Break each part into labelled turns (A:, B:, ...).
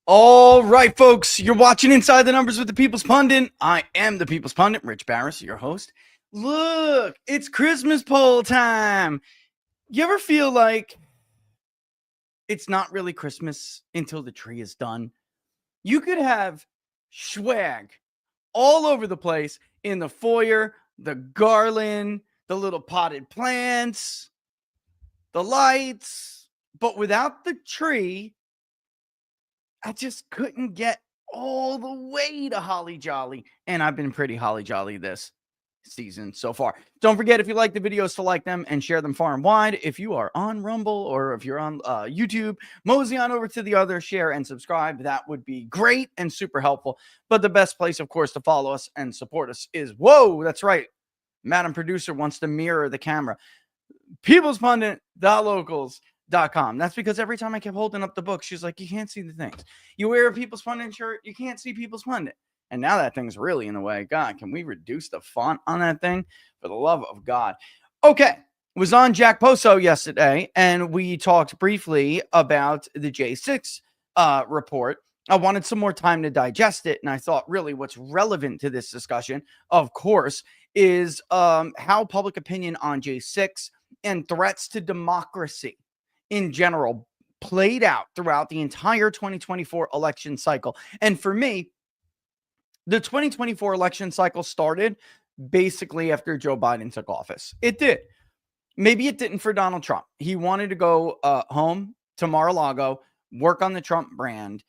A: All right, folks, you're watching Inside the Numbers with the People's Pundit. I am the People's Pundit, Rich Barris, your host. Look, it's Christmas poll time. You ever feel like it's not really Christmas until the tree is done? You could have swag all over the place in the foyer, the garland, the little potted plants, the lights, but without the tree, I just couldn't get all the way to Holly Jolly. And I've been pretty Holly Jolly this season so far. Don't forget, if you like the videos, to like them and share them far and wide. If you are on Rumble or if you're on YouTube, mosey on over to the other, share and subscribe. That would be great and super helpful. But the best place, of course, to follow us and support us is, whoa, that's right, Madam Producer wants to mirror the camera. peoplespundit.locals.com. That's because every time I kept holding up the book, she's like, you can't see the things. You wear a People's Pundit shirt, you can't see People's Pundit. And now that thing's really in the way. God, can we reduce the font on that thing? For the love of God. Okay, was on Jack Poso yesterday, and we talked briefly about the J6 report. I wanted some more time to digest it, and I thought really what's relevant to this discussion, of course, is how public opinion on J6 and threats to democracy in general played out throughout the entire 2024 election cycle. And for me, the 2024 election cycle started basically after Joe Biden took office. It did. Maybe it didn't for Donald Trump. He wanted to go home to Mar-a-Lago, work on the Trump brand.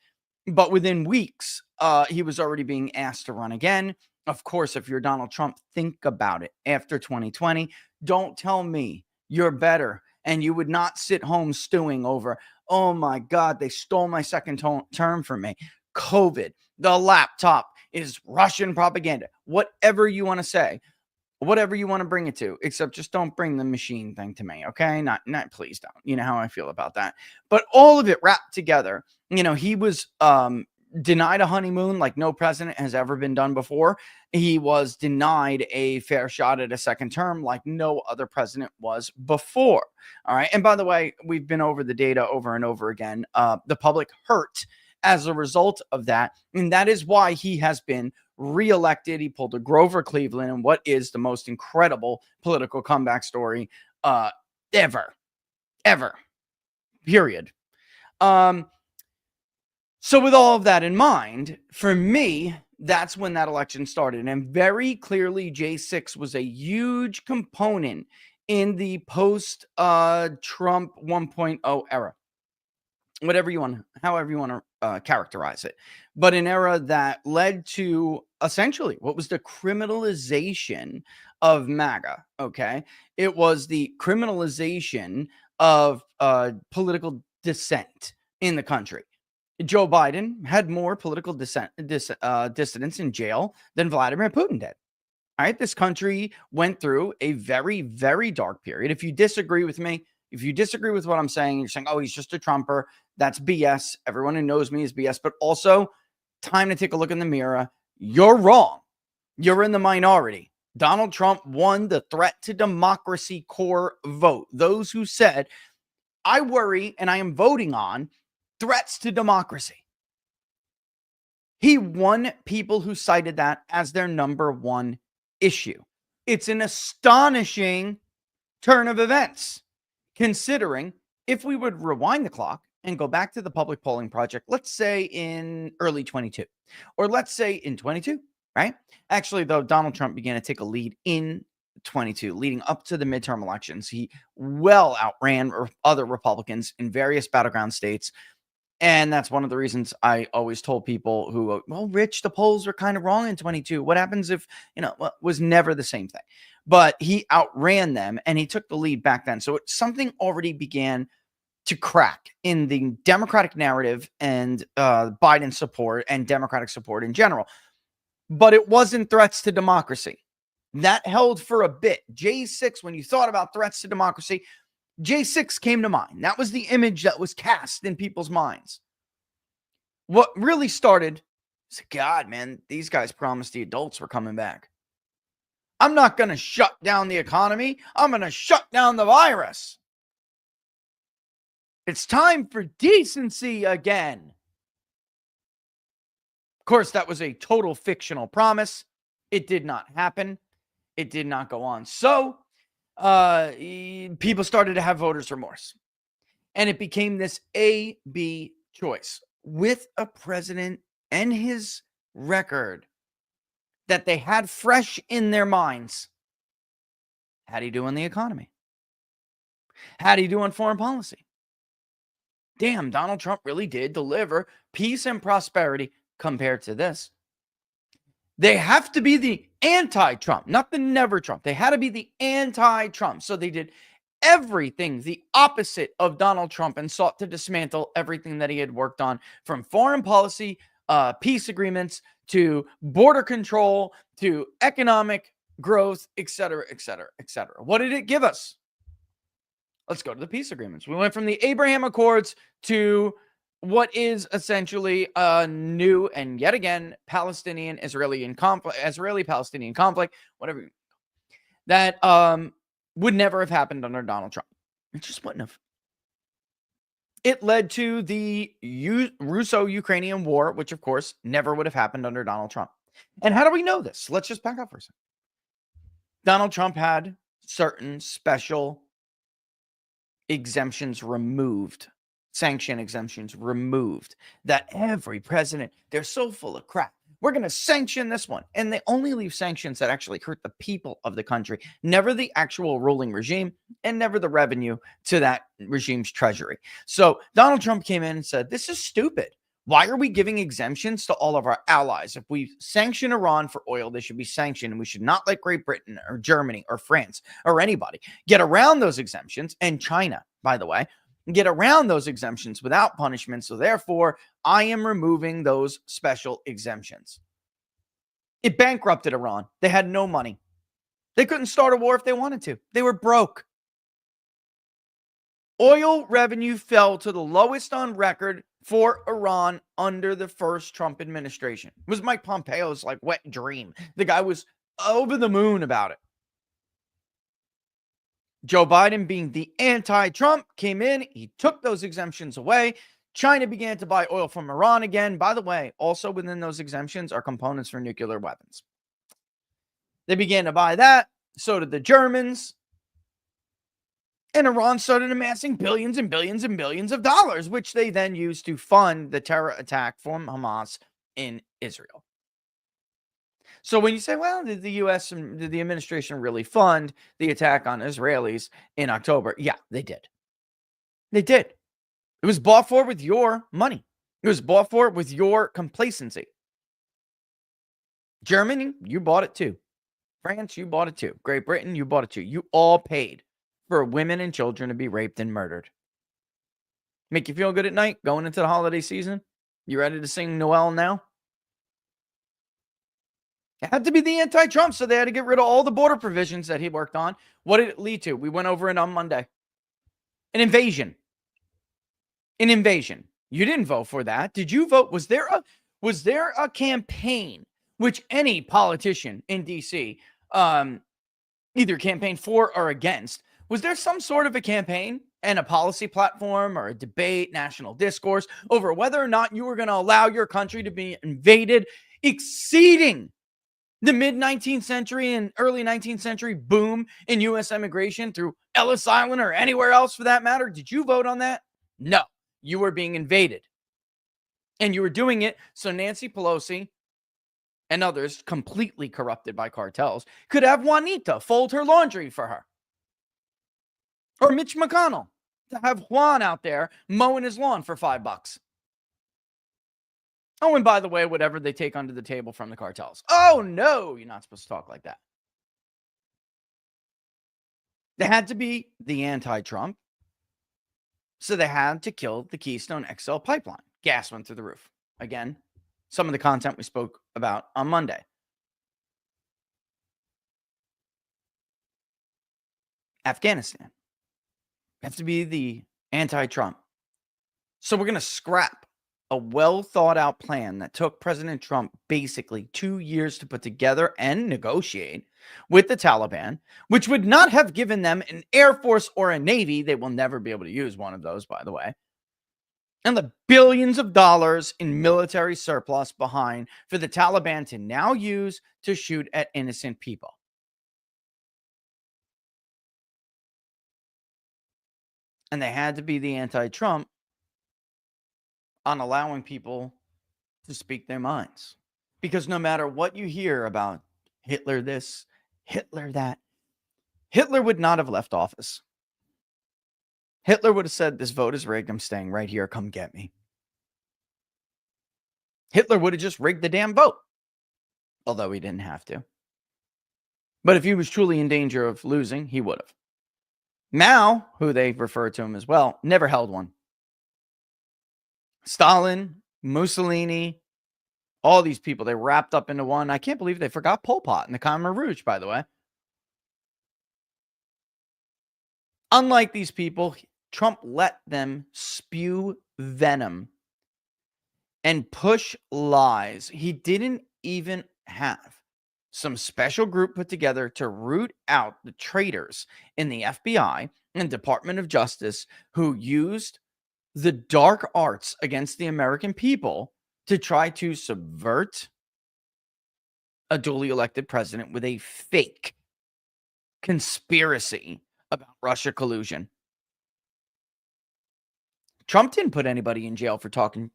A: But within weeks, he was already being asked to run again. Of course, if you're Donald Trump, think about it. After 2020, don't tell me you're better and you would not sit home stewing over, oh my God, they stole my second term from me. COVID, the laptop is Russian propaganda. Whatever you want to say, whatever you want to bring it to, except just don't bring the machine thing to me, okay? Not please don't. You know how I feel about that. But all of it wrapped together. You know, he was denied a honeymoon like no president has ever been done before. He was denied a fair shot at a second term like no other president was before. All right. And by the way, we've been over the data over and over again. The public hurt as a result of that. And that is why he has been reelected. He pulled a Grover Cleveland in what is the most incredible political comeback story ever, period. So with all of that in mind, for me, that's when that election started. And very clearly, J6 was a huge component in the post-Trump 1.0 era. However you want to characterize it. But an era that led to essentially what was the criminalization of MAGA, okay? It was the criminalization of political dissent in the country. Joe Biden had more political dissidents in jail than Vladimir Putin did. All right, this country went through a very, very dark period. If you disagree with me, if you disagree with what I'm saying, you're saying, oh, he's just a Trumper, that's BS. Everyone who knows me is BS. But also, time to take a look in the mirror. You're wrong. You're in the minority. Donald Trump won the threat to democracy core vote. Those who said, I worry and I am voting on threats to democracy. He won people who cited that as their number one issue. It's an astonishing turn of events, considering if we would rewind the clock and go back to the public polling project, let's say in early 22, or let's say in 22, right? Actually, though, Donald Trump began to take a lead in 22, leading up to the midterm elections. He well outran other Republicans in various battleground states. And that's one of the reasons I always told people who, well, Rich, the polls are kind of wrong in 22. What happens if, well, was never the same thing. But he outran them and he took the lead back then. So something already began to crack in the Democratic narrative and Biden support and Democratic support in general. But it wasn't threats to democracy. That held for a bit. J6, when you thought about threats to democracy, J6 came to mind. That was the image that was cast in people's minds. What really started was, God, man, these guys promised the adults were coming back. I'm not going to shut down the economy. I'm going to shut down the virus. It's time for decency again. Of course, that was a total fictional promise. It did not happen. It did not go on. So people started to have voters' remorse. And it became this A-B choice with a president and his record that they had fresh in their minds. How'd he do on the economy? How'd he do on foreign policy? Damn, Donald Trump really did deliver peace and prosperity compared to this. They have to be the anti-Trump, not the never Trump. They had to be the anti-Trump. So they did everything the opposite of Donald Trump and sought to dismantle everything that he had worked on, from foreign policy, peace agreements, to border control, to economic growth, etc., etc., etc. What did it give us? Let's go to the peace agreements. We went from the Abraham Accords to what is essentially a new and yet again Palestinian-Israeli conflict, whatever, that would never have happened under Donald Trump. It just wouldn't have. It led to the Russo-Ukrainian war, which of course never would have happened under Donald Trump. And how do we know this? Let's just back up for a second. Donald Trump had certain special exemptions removed, sanction exemptions removed, that every president, they're so full of crap. We're going to sanction this one. And they only leave sanctions that actually hurt the people of the country, never the actual ruling regime, and never the revenue to that regime's treasury. So Donald Trump came in and said, this is stupid. Why are we giving exemptions to all of our allies? If we sanction Iran for oil, they should be sanctioned, and we should not let Great Britain or Germany or France or anybody get around those exemptions. And China, by the way, get around those exemptions without punishment. So therefore, I am removing those special exemptions. It bankrupted Iran. They had no money. They couldn't start a war if they wanted to. They were broke. Oil revenue fell to the lowest on record for Iran under the first Trump administration. It was Mike Pompeo's like wet dream. The guy was over the moon about it. Joe Biden, being the anti-Trump, came in. He took those exemptions away. China began to buy oil from Iran again. By the way, also within those exemptions are components for nuclear weapons. They began to buy that. So did the Germans. And Iran started amassing billions and billions and billions of dollars, which they then used to fund the terror attack from Hamas in Israel. So when you say, well, did the U.S. and did the administration really fund the attack on Israelis in October? Yeah, they did. They did. It was bought for with your money. It was bought for with your complacency. Germany, you bought it too. France, you bought it too. Great Britain, you bought it too. You all paid for women and children to be raped and murdered. Make you feel good at night going into the holiday season? You ready to sing Noel now? It had to be the anti-Trump, so they had to get rid of all the border provisions that he worked on. What did it lead to? We went over it on Monday. An invasion. An invasion. You didn't vote for that. Did you vote? Was there a campaign which any politician in D.C. Either campaigned for or against? Was there some sort of a campaign and a policy platform or a debate, national discourse over whether or not you were going to allow your country to be invaded, exceeding the mid-19th century and early 19th century boom in U.S. immigration through Ellis Island or anywhere else for that matter? Did you vote on that? No. You were being invaded. And you were doing it so Nancy Pelosi and others, completely corrupted by cartels, could have Juanita fold her laundry for her. Or Mitch McConnell to have Juan out there mowing his lawn for $5. Oh, and by the way, whatever they take under the table from the cartels. Oh, no, you're not supposed to talk like that. They had to be the anti-Trump, so they had to kill the Keystone XL pipeline. Gas went through the roof. Again, some of the content we spoke about on Monday. Afghanistan. Have to be the anti-Trump. So we're going to scrap a well thought out plan that took President Trump basically 2 years to put together and negotiate with the Taliban, which would not have given them an air force or a navy. They will never be able to use one of those, by the way. And the billions of dollars in military surplus behind for the Taliban to now use to shoot at innocent people. And they had to be the anti-Trump on allowing people to speak their minds. Because no matter what you hear about Hitler this, Hitler that, Hitler would not have left office. Hitler would have said, this vote is rigged. I'm staying right here. Come get me. Hitler would have just rigged the damn vote. Although he didn't have to. But if he was truly in danger of losing, he would have. Mao, who they refer to him as well, never held one. Stalin, Mussolini, all these people, they wrapped up into one. I can't believe they forgot Pol Pot in the Khmer Rouge, by the way. Unlike these people, Trump let them spew venom and push lies. He didn't even have some special group put together to root out the traitors in the FBI and Department of Justice who used the dark arts against the American people to try to subvert a duly elected president with a fake conspiracy about Russia collusion. Trump didn't put anybody in jail for talking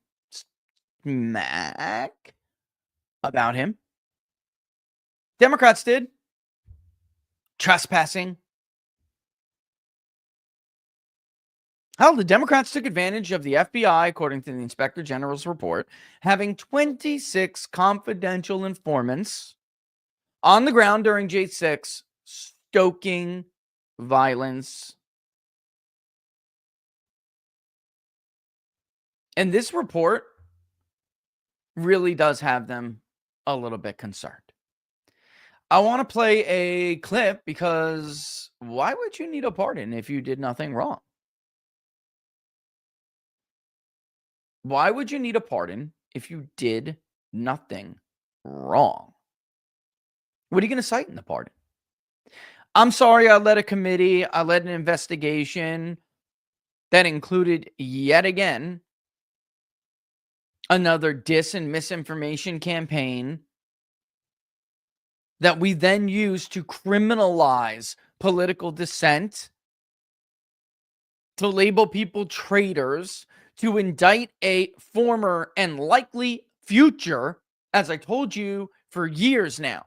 A: smack about him. Democrats did. Trespassing. Hell, the Democrats took advantage of the FBI, according to the Inspector General's report, having 26 confidential informants on the ground during J6, stoking violence. And this report really does have them a little bit concerned. I want to play a clip because why would you need a pardon if you did nothing wrong? Why would you need a pardon if you did nothing wrong? What are you going to cite in the pardon? I'm sorry, I led a committee. I led an investigation that included, yet again, another dis and misinformation campaign that we then use to criminalize political dissent, to label people traitors, to indict a former and likely future, as I told you for years now.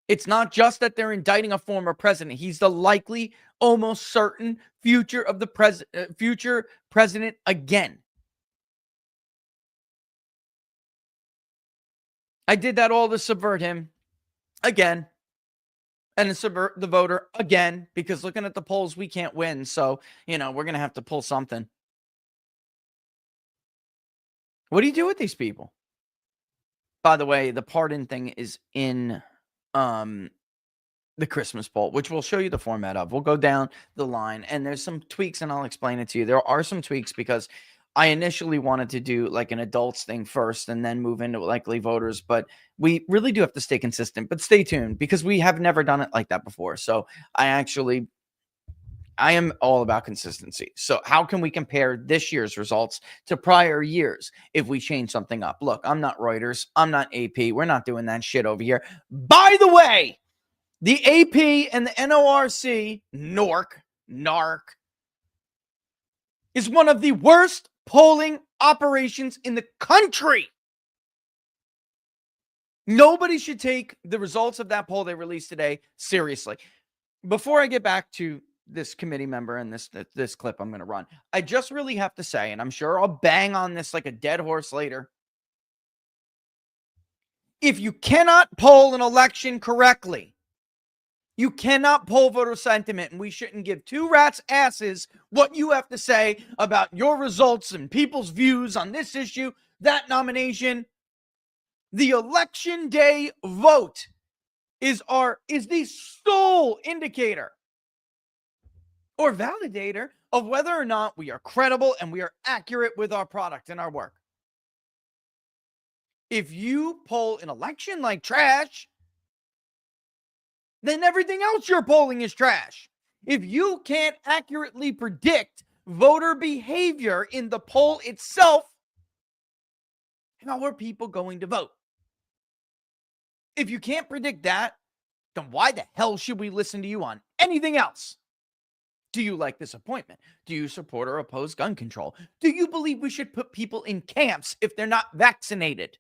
A: It's not just that they're indicting a former president. He's the likely, almost certain future of the future president again. I did that all to subvert him again and to subvert the voter again, because looking at the polls, we can't win. So, we're going to have to pull something. What do you do with these people? By the way, the pardon thing is in the Christmas poll, which we'll show you the format of. We'll go down the line, and there's some tweaks, and I'll explain it to you. There are some tweaks because I initially wanted to do like an adults thing first and then move into likely voters, but we really do have to stay consistent. But stay tuned because we have never done it like that before. So I am all about consistency. So how can we compare this year's results to prior years if we change something up? Look, I'm not Reuters. I'm not AP. We're not doing that shit over here. By the way, the AP and the NORC, NARC, is one of the worst polling operations in the country. Nobody should take the results of that poll they released today seriously. Before I get back to this committee member and this clip I'm going to run, I just really have to say, and I'm sure I'll bang on this like a dead horse later, if you cannot poll an election correctly, you cannot poll voter sentiment, and we shouldn't give two rats' asses what you have to say about your results and people's views on this issue, that nomination. The election day vote is the sole indicator or validator of whether or not we are credible and we are accurate with our product and our work. If you poll an election like trash, then everything else you're polling is trash. If you can't accurately predict voter behavior in the poll itself, how are people going to vote? If you can't predict that, then why the hell should we listen to you on anything else? Do you like this appointment? Do you support or oppose gun control? Do you believe we should put people in camps if they're not vaccinated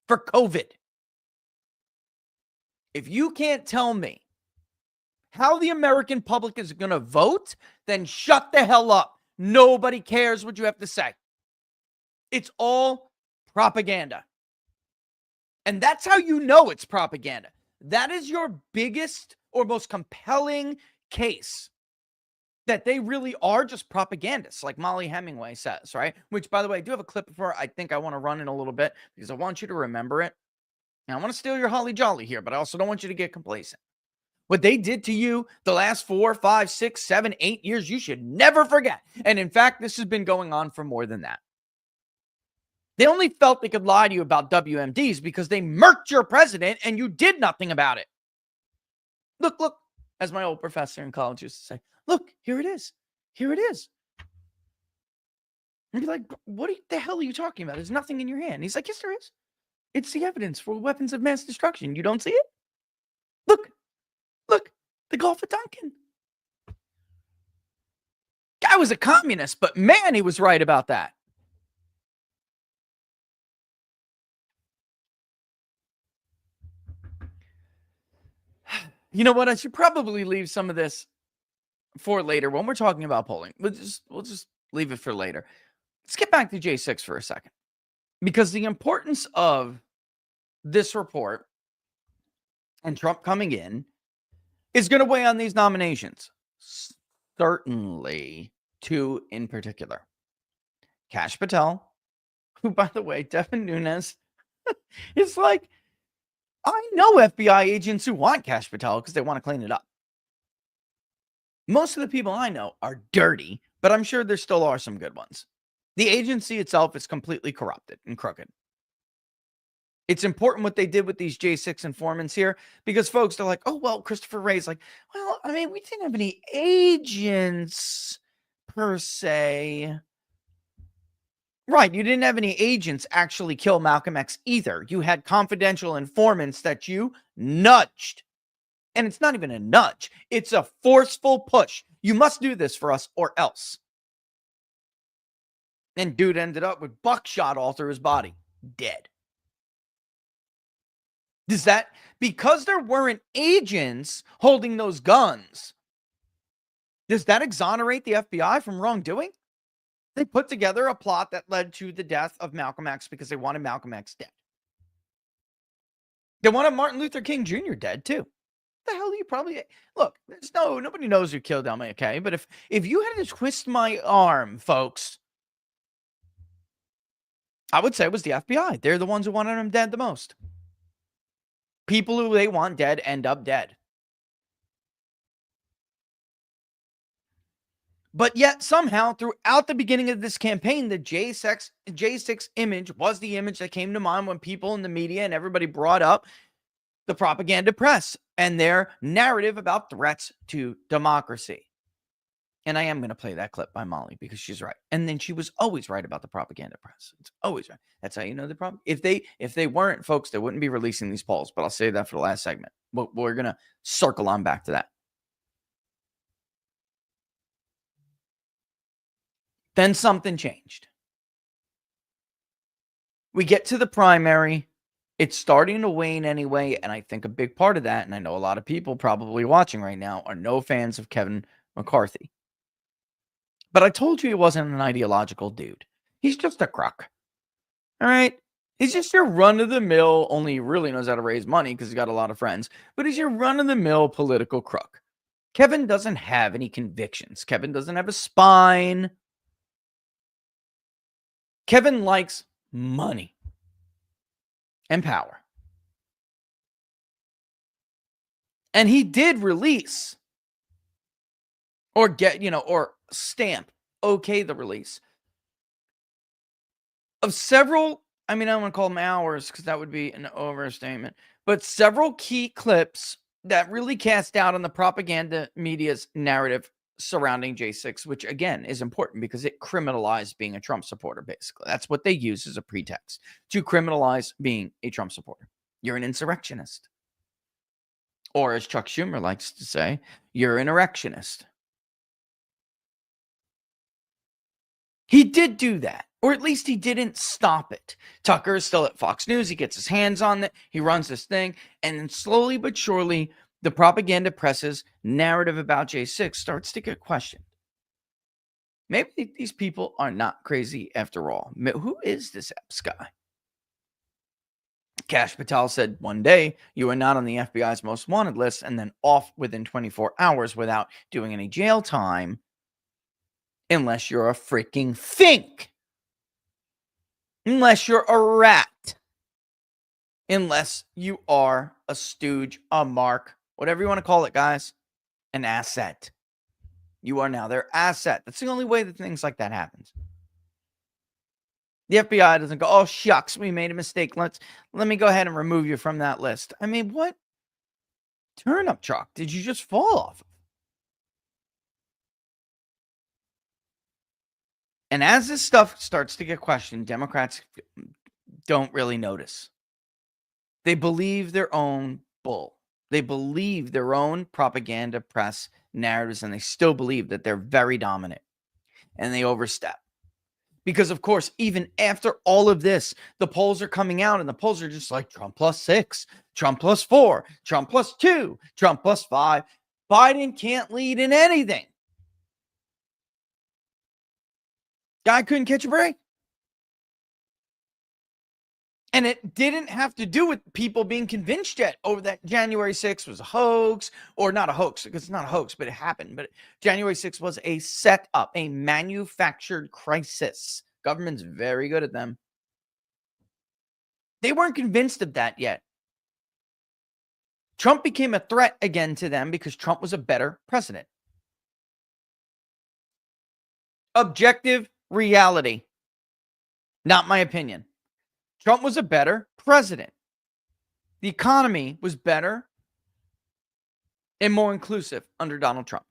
A: for COVID? If you can't tell me how the American public is going to vote, then shut the hell up. Nobody cares what you have to say. It's all propaganda. And that's how you know it's propaganda. That is your biggest or most compelling case that they really are just propagandists, like Molly Hemingway says, right? Which, by the way, I do have a clip for I think I want to run in a little bit because I want you to remember it. And I want to steal your holly jolly here, but I also don't want you to get complacent. What they did to you the last 4, 5, 6, 7, 8 years, you should never forget. And in fact, this has been going on for more than that. They only felt they could lie to you about WMDs because they murked your president and you did nothing about it. Look, as my old professor in college used to say, look, here it is. Here it is. And you're like, what the hell are you talking about? There's nothing in your hand. He's like, yes, there is. It's the evidence for weapons of mass destruction. You don't see it? Look, the Gulf of Tonkin. Guy was a communist, but man, he was right about that. You know what? I should probably leave some of this for later when we're talking about polling. We'll just leave it for later. Let's get back to J6 for a second, because the importance of this report and Trump coming in is going to weigh on these nominations. Certainly two in particular. Kash Patel, who, by the way, Devin Nunes is like, I know FBI agents who want Kash Patel because they want to clean it up. Most of the people I know are dirty, but I'm sure there still are some good ones. The agency itself is completely corrupted and crooked. It's important what they did with these J6 informants here because folks, they're like, oh, well, Christopher Wray's like, well, I mean, we didn't have any agents per se. Right, you didn't have any agents actually kill Malcolm X either. You had confidential informants that you nudged. And it's not even a nudge. It's a forceful push. You must do this for us or else. And dude ended up with buckshot all through his body. Dead. Does that, because there weren't agents holding those guns, does that exonerate the FBI from wrongdoing? They put together a plot that led to the death of Malcolm X because they wanted Malcolm X dead. They wanted Martin Luther King Jr. dead too. The hell you probably look. There's nobody knows who killed MLK. But if you had to twist my arm, folks, I would say it was the FBI. They're the ones who wanted him dead the most. People who they want dead end up dead. But yet somehow throughout the beginning of this campaign, the J6 image was the image that came to mind when people in the media and everybody brought up the propaganda press and their narrative about threats to democracy. And I am going to play that clip by Molly because she's right. And then she was always right about the propaganda press. It's always right. That's how you know the problem. If they weren't, folks, they wouldn't be releasing these polls. But I'll save that for the last segment. But we're going to circle on back to that. Then something changed. We get to the primary. It's starting to wane anyway. And I think a big part of that, and I know a lot of people probably watching right now, are no fans of Kevin McCarthy. But I told you he wasn't an ideological dude. He's just a crook. All right? He's just your run-of-the-mill, only he really knows how to raise money because he's got a lot of friends. But he's your run-of-the-mill political crook. Kevin doesn't have any convictions. Kevin doesn't have a spine. Kevin likes money and power. And he did release or get, or stamp, okay, the release of several I mean, I don't want to call them hours because that would be an overstatement, but several key clips that really cast doubt on the propaganda media's narrative surrounding J6, which again is important because it criminalized being a Trump supporter, basically. That's what they use as a pretext to criminalize being a Trump supporter. You're an insurrectionist. Or as Chuck Schumer likes to say, you're an erectionist. He did do that, or at least he didn't stop it. Tucker is still at Fox News. He gets his hands on it. He runs this thing. And then slowly but surely, the propaganda press's narrative about J6 starts to get questioned. Maybe these people are not crazy after all. Who is this Epps guy? Kash Patel said one day you are not on the FBI's most wanted list and then off within 24 hours without doing any jail time unless you're a freaking fink. Unless you're a rat. Unless you are a stooge, a mark, whatever you want to call it, guys, an asset. You are now their asset. That's the only way that things like that happens. The FBI doesn't go, oh, shucks, we made a mistake. Let me go ahead and remove you from that list. I mean, what turnip truck did you just fall off of? And as this stuff starts to get questioned, Democrats don't really notice. They believe their own bull. They believe their own propaganda press narratives, and they still believe that they're very dominant. And they overstep. Because, of course, even after all of this, the polls are coming out, and the polls are just like Trump +6, Trump +4, Trump +2, Trump +5. Biden can't lead in anything. Guy couldn't catch a break. And it didn't have to do with people being convinced yet over that January 6th was a hoax, or not a hoax, because it's not a hoax, but it happened. But January 6th was a setup, a manufactured crisis. Government's very good at them. They weren't convinced of that yet. Trump became a threat again to them because Trump was a better president. Objective reality. Not my opinion. Trump was a better president. The economy was better and more inclusive under Donald Trump.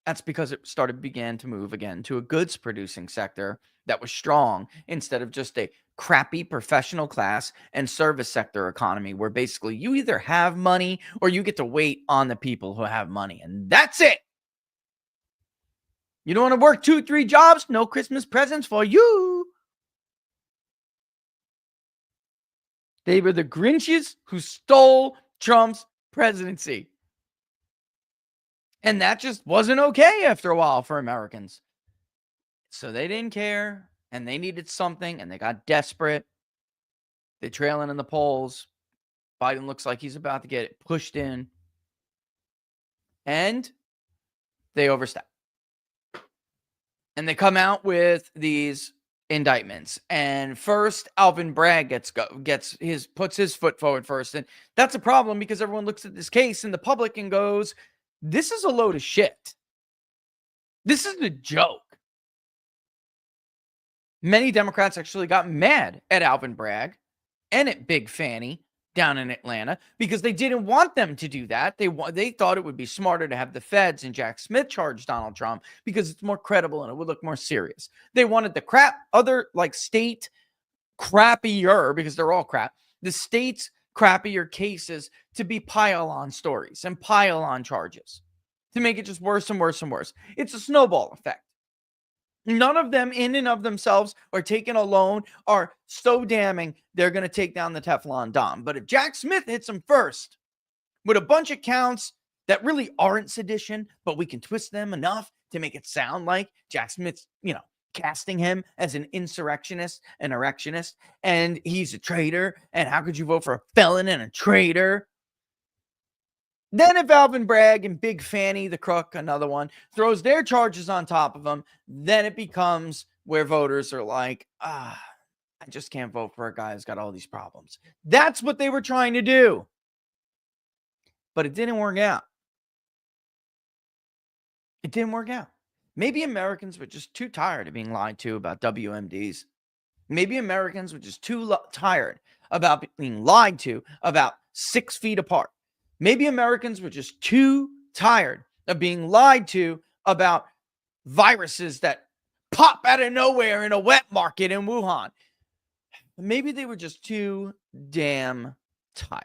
A: That's because it began to move again to a goods producing sector that was strong instead of just a crappy professional class and service sector economy where basically you either have money or you get to wait on the people who have money. And that's it. You don't want to work 2-3 jobs? No Christmas presents for you. They were the Grinches who stole Trump's presidency. And that just wasn't okay after a while for Americans. So they didn't care, and they needed something, and they got desperate. They're trailing in the polls. Biden looks like he's about to get it pushed in. And they overstep. And they come out with these indictments. And first, Alvin Bragg puts his foot forward first. And that's a problem because everyone looks at this case in the public and goes, this is a load of shit. This is a joke. Many Democrats actually got mad at Alvin Bragg and at Big Fanny down in Atlanta because they didn't want them to do that. They thought it would be smarter to have the feds and Jack Smith charge Donald Trump because it's more credible and it would look more serious. They wanted the other state crappier, because they're all crap, the state's crappier cases to be pile-on stories and pile-on charges to make it just worse and worse and worse. It's a snowball effect. None of them in and of themselves or taken alone are so damning they're going to take down the Teflon Don. But if Jack Smith hits them first with a bunch of counts that really aren't sedition, but we can twist them enough to make it sound like Jack Smith's, casting him as an insurrectionist, an erectionist, and he's a traitor, and how could you vote for a felon and a traitor? Then if Alvin Bragg and Big Fanny, the crook, another one, throws their charges on top of them, then it becomes where voters are like, I just can't vote for a guy who's got all these problems. That's what they were trying to do. But it didn't work out. It didn't work out. Maybe Americans were just too tired of being lied to about WMDs. Maybe Americans were just too tired about being lied to about 6 feet apart. Maybe Americans were just too tired of being lied to about viruses that pop out of nowhere in a wet market in Wuhan. Maybe they were just too damn tired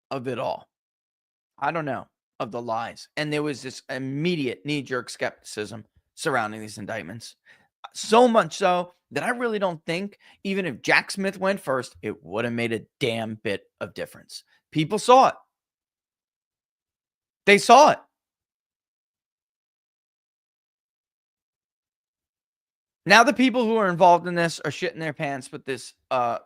A: of it all. I don't know, of the lies. And there was this immediate knee-jerk skepticism surrounding these indictments. So much so that I really don't think, even if Jack Smith went first, it would have made a damn bit of difference. People saw it. They saw it. Now the people who are involved in this are shitting their pants with this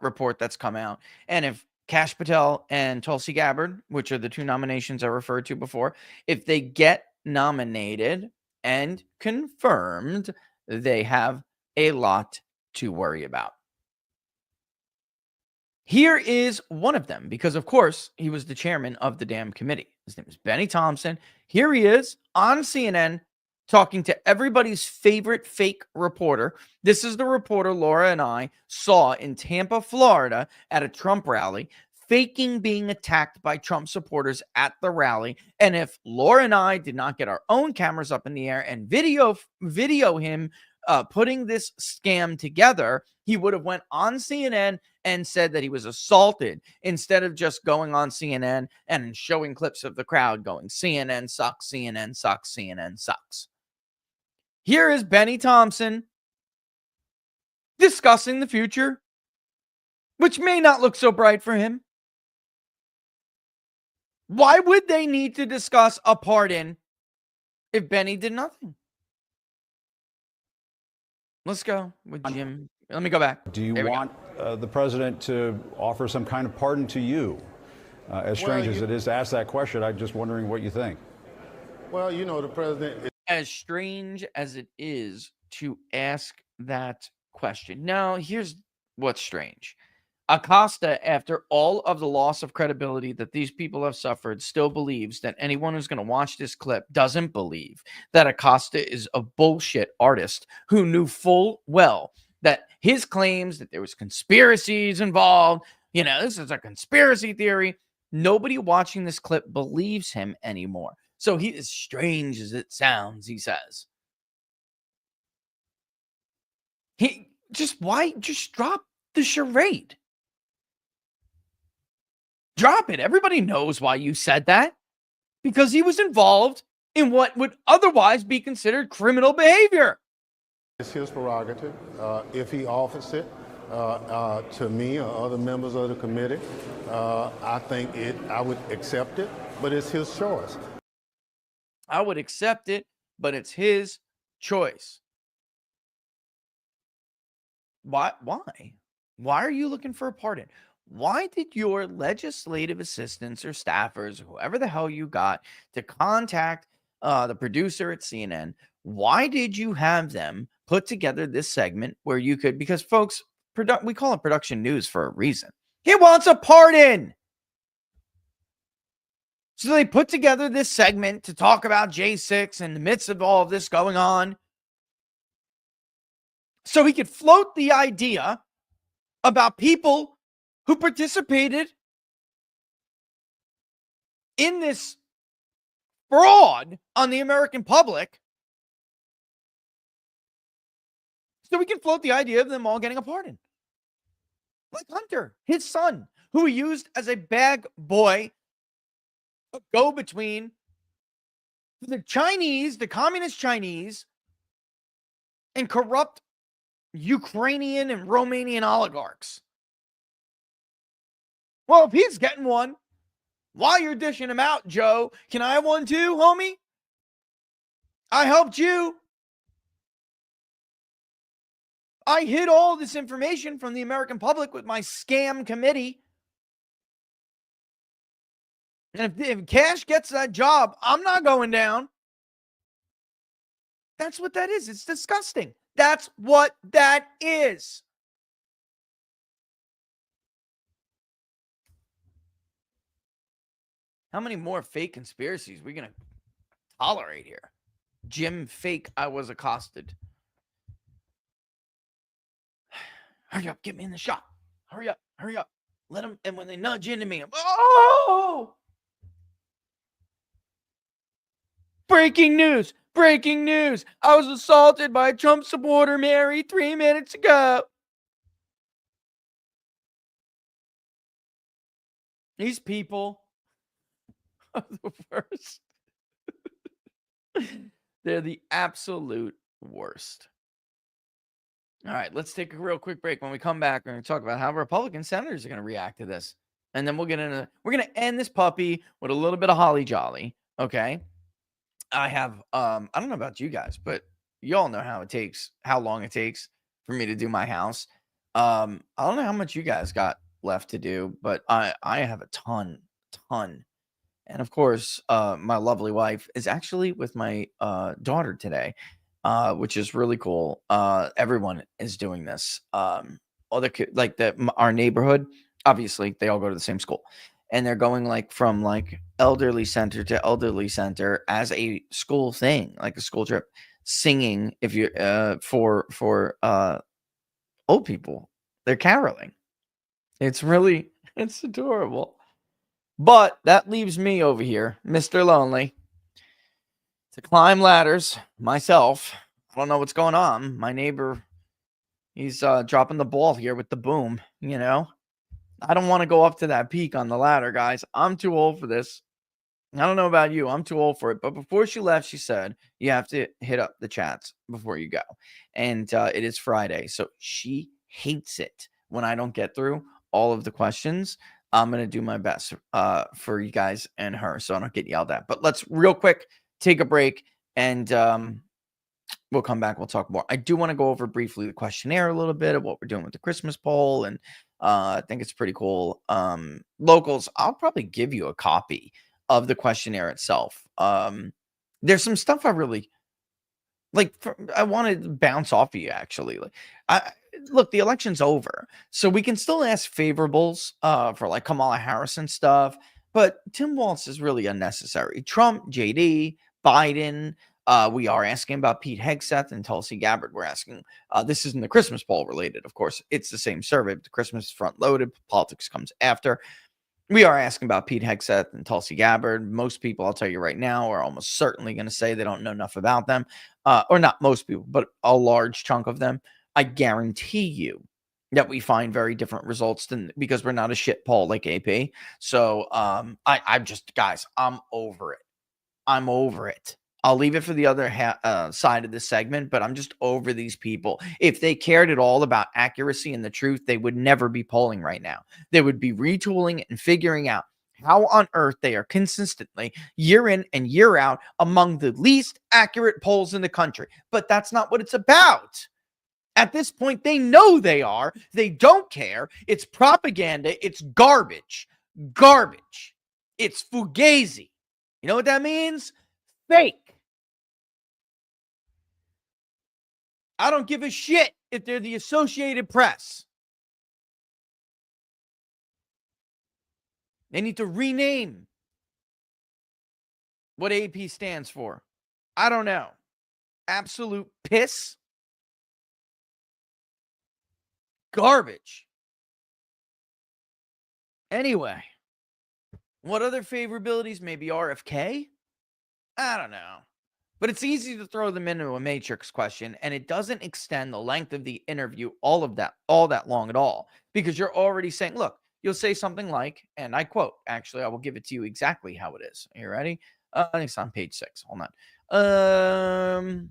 A: report that's come out. And if Kash Patel and Tulsi Gabbard, which are the two nominations I referred to before, if they get nominated and confirmed, they have a lot to worry about. Here is one of them, because of course he was the chairman of the damn committee. His name is Benny Thompson. Here he is on CNN talking to everybody's favorite fake reporter. This is the reporter Laura and I saw in Tampa, Florida at a Trump rally, faking being attacked by Trump supporters at the rally. And if Laura and I did not get our own cameras up in the air and video him putting this scam together, he would have went on CNN and said that he was assaulted, instead of just going on CNN and showing clips of the crowd going, CNN sucks, CNN sucks, CNN sucks. Here is Benny Thompson discussing the future, which may not look so bright for him. Why would they need to discuss a pardon if Benny did nothing? Let's go with Jim. Let me go back.
B: Do you want the president to offer some kind of pardon to you? As strange as it is to ask that question, I'm just wondering what you think.
C: Well, you know, the president...
A: As strange as it is to ask that question. Now, here's what's strange. Acosta, after all of the loss of credibility that these people have suffered, still believes that anyone who's going to watch this clip doesn't believe that Acosta is a bullshit artist who knew full well that his claims that there was conspiracies involved, you know, this is a conspiracy theory. Nobody watching this clip believes him anymore. So he, as strange as it sounds, he says, why just drop the charade? Drop it. Everybody knows why you said that. Because he was involved in what would otherwise be considered criminal behavior.
C: It's his prerogative. If he offers it to me or other members of the committee, I would accept it, but it's his choice.
A: I would accept it, but it's his choice. Why? Why are you looking for a pardon? Why did your legislative assistants or staffers, whoever the hell you got, to contact the producer at CNN? Why did you have them put together this segment where you could, because folks, we call it production news for a reason. He wants a pardon. So they put together this segment to talk about J6 in the midst of all of this going on, so he could float the idea about people who participated in this fraud on the American public, so we can float the idea of them all getting a pardon. Like Hunter, his son, who he used as a bag boy, a go-between for the Chinese, the communist Chinese, and corrupt Ukrainian and Romanian oligarchs. Well, if he's getting one, while you're dishing him out, Joe, can I have one too, homie? I helped you. I hid all this information from the American public with my scam committee. And if Cash gets that job, I'm not going down. That's what that is. It's disgusting. That's what that is. How many more fake conspiracies are we going to tolerate here? Jim fake, I was accosted. hurry up, get me in the shot. Hurry up, hurry up. Let them, and when they nudge into me, oh! Breaking news, breaking news. I was assaulted by a Trump supporter, Mary, 3 minutes ago. These people are the worst. They're the absolute worst. All right, let's take a real quick break. When we come back, we're going to talk about how Republican senators are going to react to this. And then we're going to end this puppy with a little bit of holly jolly. Okay. I have, I don't know about you guys, but you all know how long it takes for me to do my house. I don't know how much you guys got left to do, but I have a ton. And of course, my lovely wife is actually with my daughter today, which is really cool. Everyone is doing this. Our neighborhood, obviously, they all go to the same school, and they're going like from like elderly center to elderly center as a school thing, like a school trip, singing. If you for old people, they're caroling. It's adorable. But that leaves me over here, Mr. Lonely, to climb ladders myself. I don't know what's going on. My neighbor, he's dropping the ball here with the boom, you know. I don't want to go up to that peak on the ladder, guys. I'm too old for this. I don't know about you. I'm too old for it. But before she left, she said, you have to hit up the chats before you go. And it is Friday. So she hates it when I don't get through all of the questions. I'm going to do my best for you guys and her so I don't get yelled at. But let's real quick take a break and we'll come back. We'll talk more. I do want to go over briefly the questionnaire a little bit of what we're doing with the Christmas poll. And I think it's pretty cool. Locals, I'll probably give you a copy of the questionnaire itself. There's some stuff I really like. I want to bounce off of you, actually. Look, the election's over, so we can still ask favorables for like Kamala Harris and stuff, but Tim Walz is really unnecessary. Trump, JD, Biden. We are asking about Pete Hegseth and Tulsi Gabbard. We're asking, this isn't the Christmas poll related, of course. It's the same survey, but the Christmas is front loaded. Politics comes after. We are asking about Pete Hegseth and Tulsi Gabbard. Most people, I'll tell you right now, are almost certainly going to say they don't know enough about them. Or not most people, but a large chunk of them. I guarantee you that we find very different results because we're not a shit poll like AP. So I'm just, guys, I'm over it. I'm over it. I'll leave it for the other side of this segment, but I'm just over these people. If they cared at all about accuracy and the truth, they would never be polling right now. They would be retooling and figuring out how on earth they are consistently, year in and year out, among the least accurate polls in the country. But that's not what it's about. At this point, they know they are. They don't care. It's propaganda. It's garbage. Garbage. It's fugazi. You know what that means? Fake. I don't give a shit if they're the Associated Press. They need to rename what AP stands for. I don't know. Absolute piss. Garbage. Anyway, what other favorabilities? Maybe RFK? I don't know. But it's easy to throw them into a matrix question, and it doesn't extend the length of the interview all that long at all, because you're already saying, look, you'll say something like, and I quote, actually, I will give it to you exactly how it is. Are you ready? It's on page 6. Hold on.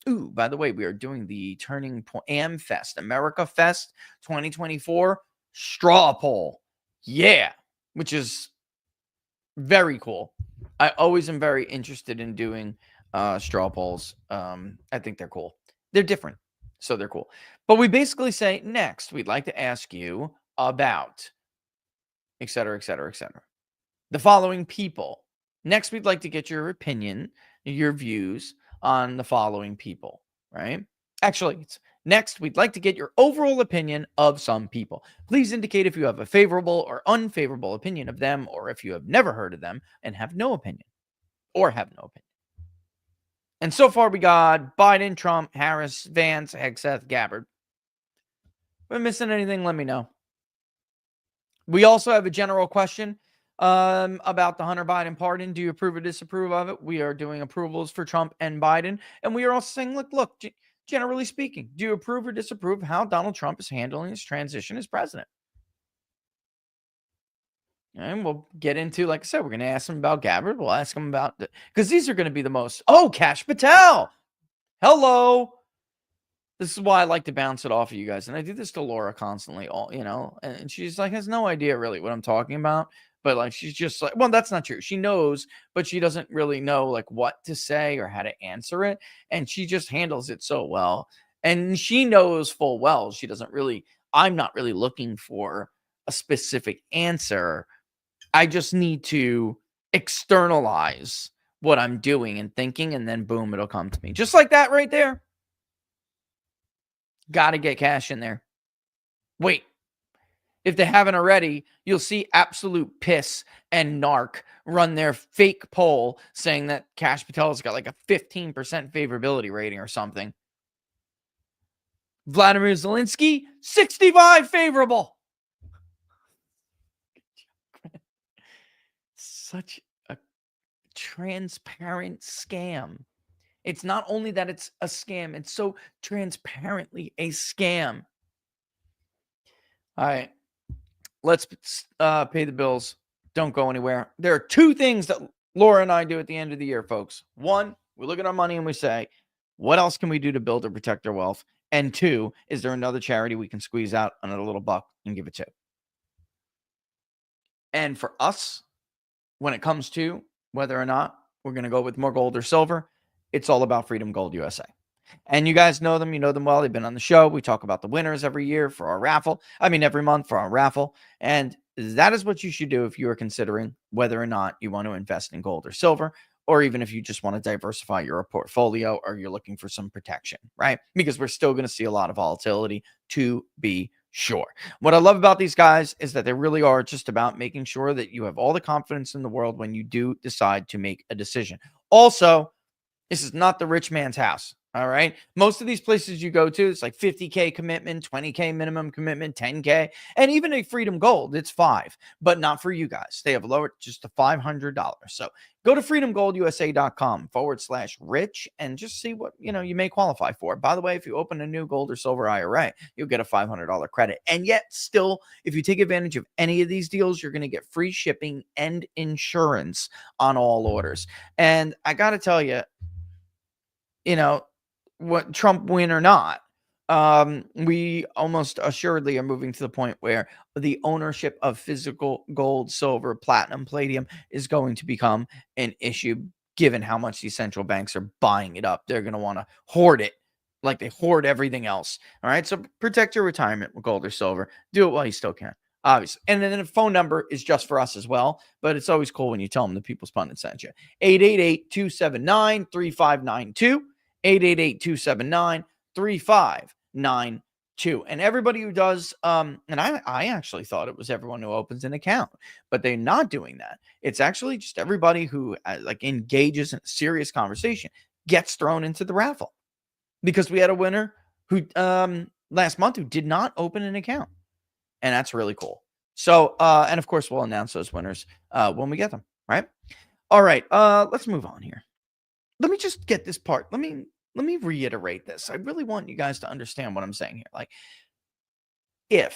A: Ooh, by the way, we are doing the Turning Point AmFest, America Fest 2024 straw poll. Yeah, which is very cool. I always am very interested in doing straw polls. I think they're cool. They're different, so they're cool. But we basically say, next, we'd like to ask you about, et cetera, et cetera, et cetera. The following people. Next, we'd like to get your opinion, your views on the following people, right? Actually, it's next, we'd like to get your overall opinion of some people. Please indicate if you have a favorable or unfavorable opinion of them, or if you have never heard of them and have no opinion, or have no opinion. And so far, we got Biden, Trump, Harris, Vance, Hegseth, Gabbard. If I'm missing anything, let me know. We also have a general question about the Hunter Biden pardon. Do you approve or disapprove of it? We are doing approvals for Trump and Biden. And we are also saying, look, generally speaking, do you approve or disapprove how Donald Trump is handling his transition as president? And we'll get into, like I said, we're going to ask him about Gabbard. We'll ask him about, because these are going to be the most, Kash Patel. Hello. This is why I like to bounce it off of you guys. And I do this to Laura constantly, and she's like, has no idea really what I'm talking about. But like, she's just like, well, that's not true. She knows, but she doesn't really know like what to say or how to answer it. And she just handles it so well. And she knows full well, I'm not really looking for a specific answer. I just need to externalize what I'm doing and thinking, and then boom, it'll come to me. Just like that right there. Got to get Cash in there. Wait. If they haven't already, you'll see Absolute Piss and Narc run their fake poll saying that Cash Patel's got like a 15% favorability rating or something. Vladimir Zelensky, 65 favorable. Such a transparent scam. It's not only that it's a scam, it's so transparently a scam. All right. Let's pay the bills. Don't go anywhere. There are two things that Laura and I do at the end of the year, folks. One, we look at our money and we say, what else can we do to build or protect our wealth? And two, is there another charity we can squeeze out another little buck and give it to? And for us, when it comes to whether or not we're going to go with more gold or silver, it's all about Freedom Gold USA. And you guys know them. You know them well. They've been on the show. We talk about the winners every year for our raffle. Every month for our raffle. And that is what you should do if you are considering whether or not you want to invest in gold or silver, or even if you just want to diversify your portfolio or you're looking for some protection, right? Because we're still going to see a lot of volatility, to be sure. What I love about these guys is that they really are just about making sure that you have all the confidence in the world when you do decide to make a decision. Also, this is not the rich man's house. All right. Most of these places you go to, it's like 50K commitment, 20K minimum commitment, 10K, and even a Freedom Gold, it's $5, but not for you guys. They have lowered just to $500. So go to freedomgoldusa.com/rich and just see what, you may qualify for. By the way, if you open a new gold or silver IRA, you'll get a $500 credit. And yet still, if you take advantage of any of these deals, you're going to get free shipping and insurance on all orders. And I got to tell you, what Trump win or not, we almost assuredly are moving to the point where the ownership of physical gold, silver, platinum, palladium is going to become an issue, given how much these central banks are buying it up. They're going to want to hoard it like they hoard everything else. All right. So protect your retirement with gold or silver. Do it while you still can, obviously. And then the phone number is just for us as well. But it's always cool when you tell them the People's Pundit sent you. 888-279-3592. 888-279-3592. And everybody who does, and I actually thought it was everyone who opens an account, but they're not doing that. It's actually just everybody who engages in a serious conversation gets thrown into the raffle, because we had a winner who last month who did not open an account, and that's really cool. So, and of course we'll announce those winners when we get them, right? All right, let's move on here. Let me just get this part. Let me reiterate this. I really want you guys to understand what I'm saying here.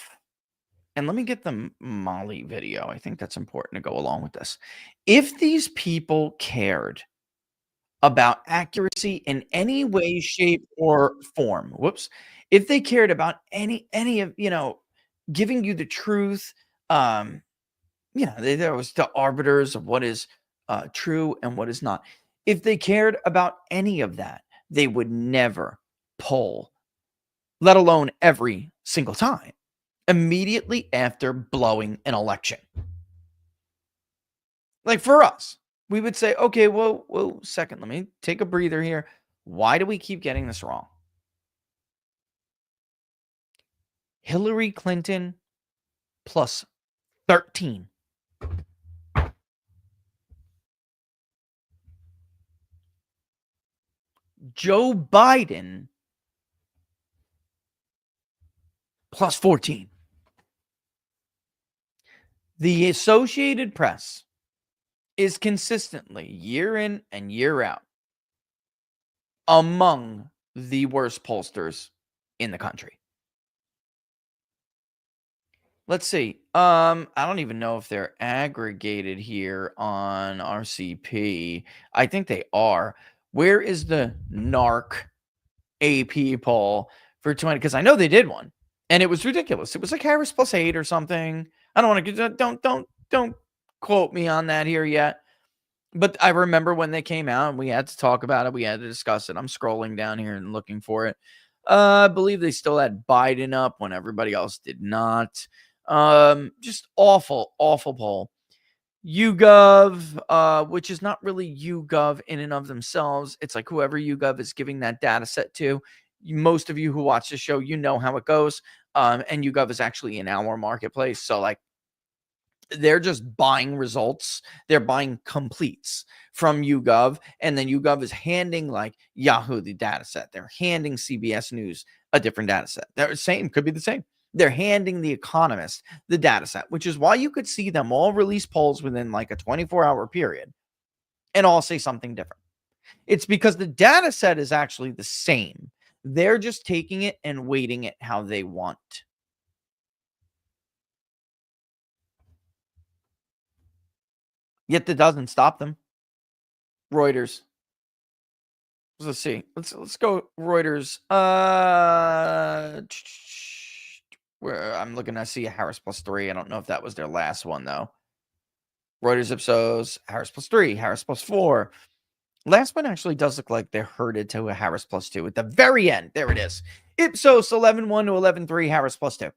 A: And let me get the Molly video. I think that's important to go along with this. If these people cared about accuracy in any way, shape, or form, if they cared about any of, giving you the truth, there was the arbiters of what is true and what is not. If they cared about any of that, they would never poll, let alone every single time, immediately after blowing an election. Like for us, we would say, okay, whoa, second, let me take a breather here. Why do we keep getting this wrong? Hillary Clinton plus 13. Joe Biden plus 14. The Associated Press is consistently, year in and year out, among the worst pollsters in the country. Let's see. I don't even know if they're aggregated here on RCP. I think they are. Where is the NARC AP poll for 20? Because I know they did one, and it was ridiculous. It was like Harris plus 8 or something. I don't want to don't quote me on that here yet. But I remember when they came out and we had to talk about it. We had to discuss it. I'm scrolling down here and looking for it. I believe they still had Biden up when everybody else did not. Just awful poll. YouGov, which is not really YouGov in and of themselves. It's like whoever YouGov is giving that data set to. Most of you who watch the show, you know how it goes. And YouGov is actually in our marketplace. So like, they're just buying results. They're buying completes from YouGov, and then YouGov is handing like Yahoo the data set. They're handing CBS News a different data set. They're the same, could be the same. They're handing The Economist the data set, which is why you could see them all release polls within like a 24-hour period and all say something different. It's because the data set is actually the same. They're just taking it and weighting it how they want. Yet that doesn't stop them. Reuters. Let's see. Let's go Reuters. Where I'm looking to see a Harris plus 3. I don't know if that was their last one though. Reuters Ipsos, Harris plus 3, Harris plus 4. Last one actually does look like they're herded to a Harris plus 2 at the very end. There it is. Ipsos 11-1 to 11-3, Harris plus 2.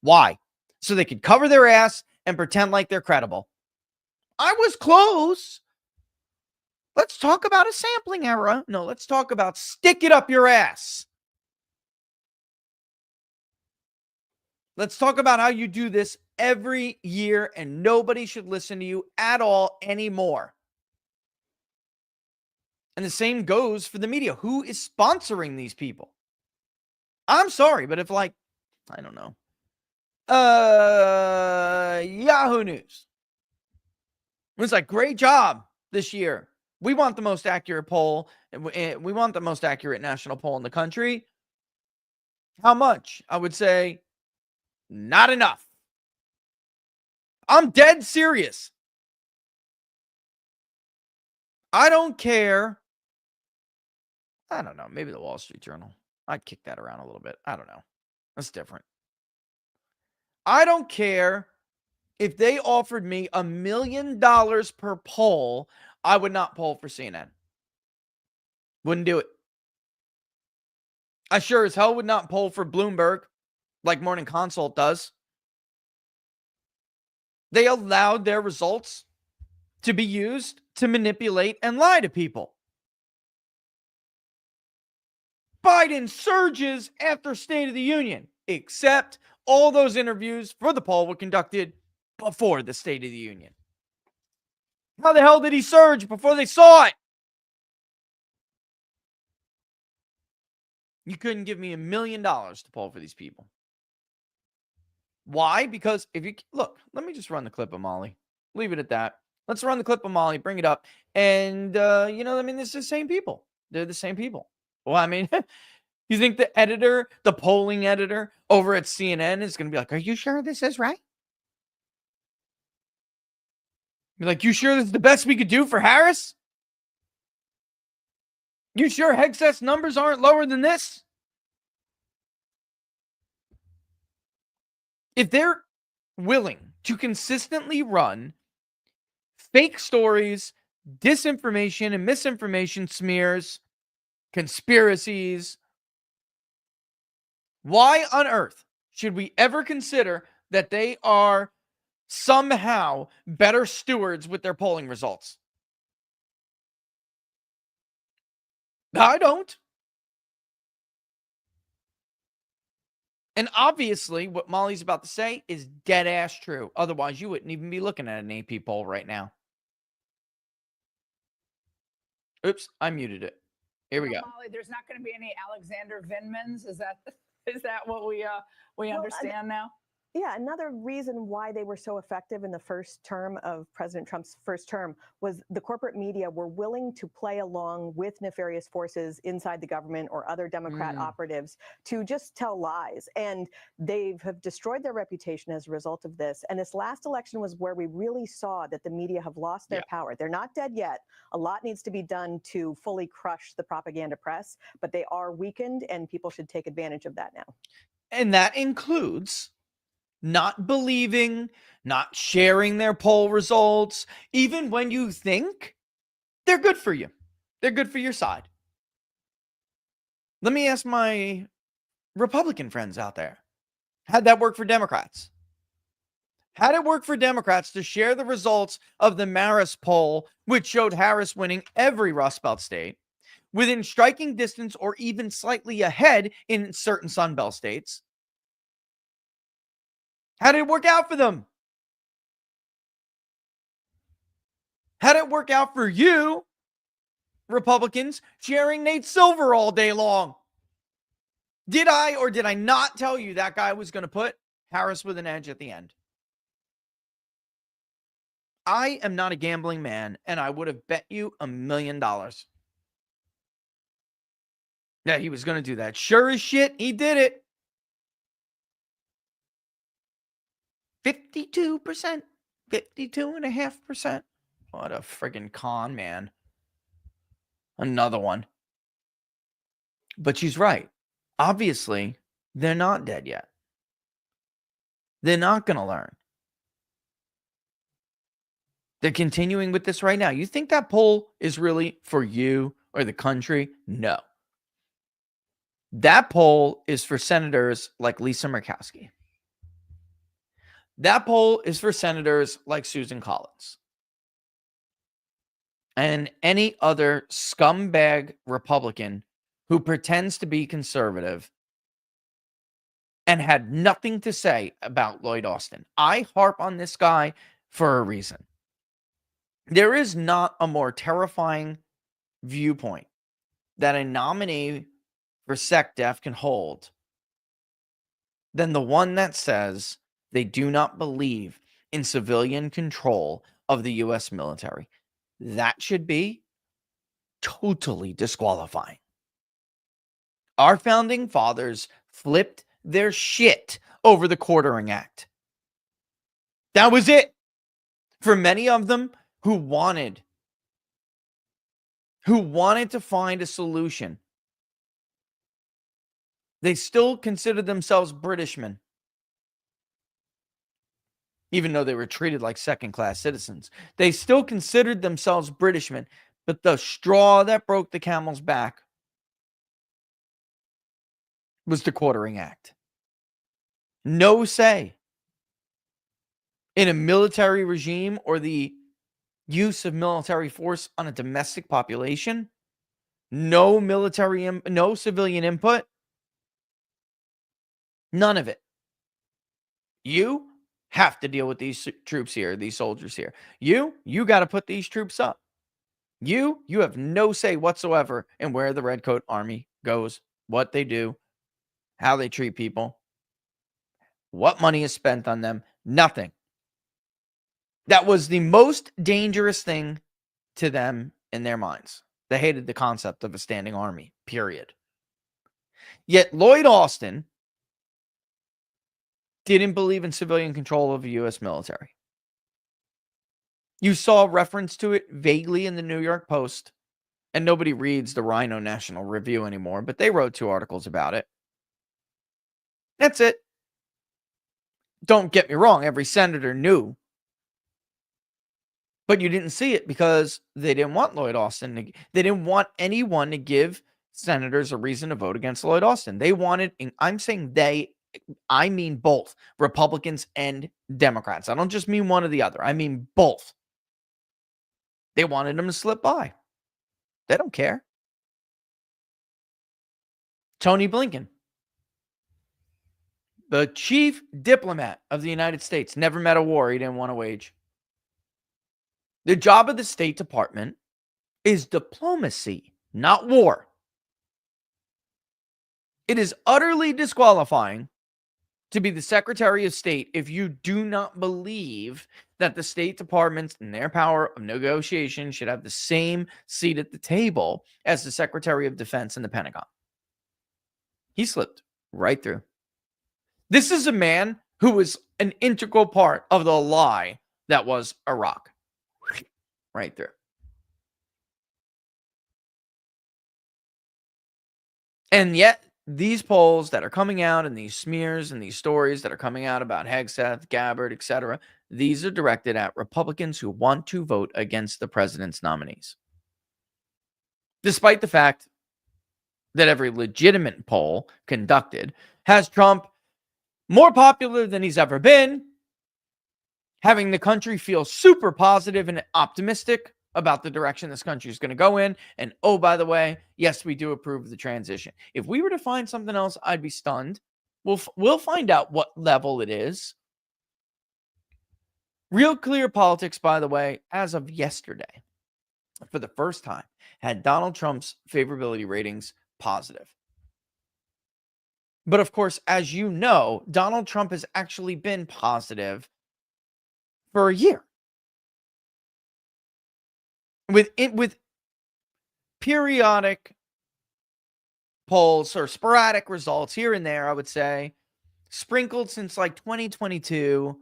A: Why? So they could cover their ass and pretend like they're credible. I was close. Let's talk about a sampling error. No, let's talk about stick it up your ass. Let's talk about how you do this every year and nobody should listen to you at all anymore. And the same goes for the media. Who is sponsoring these people? I'm sorry, but if like, I don't know, Yahoo News. It's like, great job this year. We want the most accurate poll. We want the most accurate national poll in the country. How much? I would say not enough. I'm dead serious. I don't care. I don't know. Maybe the Wall Street Journal. I'd kick that around a little bit. I don't know. That's different. I don't care if they offered me $1 million per poll. I would not poll for CNN. Wouldn't do it. I sure as hell would not poll for Bloomberg like Morning Consult does. They allowed their results to be used to manipulate and lie to people. Biden surges after State of the Union, except all those interviews for the poll were conducted before the State of the Union. How the hell did he surge before they saw it? You couldn't give me $1 million to poll for these people. Why? Because if you look, let me just run the clip of Molly. Leave it at that. Let's run the clip of Molly, bring it up. And, you know, I mean, it's the same people. They're the same people. Well, I mean, you think the editor, the polling editor over at CNN is going to be like, are you sure this is right? Be like, you sure this is the best we could do for Harris? You sure Hegseth's numbers aren't lower than this? If they're willing to consistently run fake stories, disinformation and misinformation smears, conspiracies, why on earth should we ever consider that they are somehow better stewards with their polling results? I don't. And obviously, what Molly's about to say is dead ass true. Otherwise, you wouldn't even be looking at an AP poll right now. Oops, I muted it. Here we go.
D: Molly, there's not going to be any Alexander Vindmans. Is that? Is that what we understand now?
E: Yeah, another reason why they were so effective in the first term of President Trump's first term was the corporate media were willing to play along with nefarious forces inside the government or other Democrat operatives to just tell lies. And they have destroyed their reputation as a result of this. And this last election was where we really saw that the media have lost their power. They're not dead yet. A lot needs to be done to fully crush the propaganda press, but they are weakened, and people should take advantage of that now.
A: And that includes not believing, not sharing their poll results, even when you think they're good for you. They're good for your side. Let me ask my Republican friends out there. How'd that work for Democrats? How'd it work for Democrats to share the results of the Marist poll, which showed Harris winning every Rust Belt state, within striking distance or even slightly ahead in certain Sun Belt states? How did it work out for them? How did it work out for you, Republicans, sharing Nate Silver all day long? Did I or did I not tell you that guy was going to put Harris with an edge at the end? I am not a gambling man, and I would have bet you $1 million that he was going to do that. Sure as shit, he did it. 52%, 52.5%. What a friggin' con, man. Another one. But she's right. Obviously, they're not dead yet. They're not going to learn. They're continuing with this right now. You think that poll is really for you or the country? No. That poll is for senators like Lisa Murkowski. That poll is for senators like Susan Collins and any other scumbag Republican who pretends to be conservative and had nothing to say about Lloyd Austin. I harp on this guy for a reason. There is not a more terrifying viewpoint that a nominee for SecDef can hold than the one that says they do not believe in civilian control of the U.S. military. That should be totally disqualifying. Our founding fathers flipped their shit over the Quartering Act. That was it. For many of them who wanted to find a solution, they still considered themselves Britishmen, even though they were treated like second-class citizens. They still considered themselves Britishmen, but the straw that broke the camel's back was the Quartering Act. No say in a military regime or the use of military force on a domestic population. No no civilian input. None of it. You have to deal with these troops here, these soldiers here. You got to put these troops up. You have no say whatsoever in where the Redcoat Army goes, what they do, how they treat people, what money is spent on them. Nothing. That was the most dangerous thing to them in their minds. They hated the concept of a standing army, period. Yet Lloyd Austin didn't believe in civilian control of the U.S. military. You saw reference to it vaguely in the New York Post, and nobody reads the Rhino National Review anymore, but they wrote 2 articles about it. That's it. Don't get me wrong, every senator knew. But you didn't see it because they didn't want Lloyd Austin. They didn't want anyone to give senators a reason to vote against Lloyd Austin. They wanted, and I'm saying they, I mean both Republicans and Democrats. I don't just mean one or the other. I mean both. They wanted him to slip by. They don't care. Tony Blinken, the chief diplomat of the United States, never met a war he didn't want to wage. The job of the State Department is diplomacy, not war. It is utterly disqualifying to be the Secretary of State if you do not believe that the State Department and their power of negotiation should have the same seat at the table as the Secretary of Defense and the Pentagon. He slipped right through. This is a man who was an integral part of the lie that was Iraq. Right through. And yet, these polls that are coming out and these smears and these stories that are coming out about Hegseth, Gabbard, etc., these are directed at Republicans who want to vote against the president's nominees. Despite the fact that every legitimate poll conducted has Trump more popular than he's ever been, having the country feel super positive and optimistic about the direction this country is going to go in. And oh, by the way, yes, we do approve of the transition. If we were to find something else, I'd be stunned. We'll find out what level it is. Real Clear Politics, by the way, as of yesterday, for the first time, had Donald Trump's favorability ratings positive. But of course, as you know, Donald Trump has actually been positive for a year. With periodic polls or sporadic results here and there, I would say, sprinkled since like 2022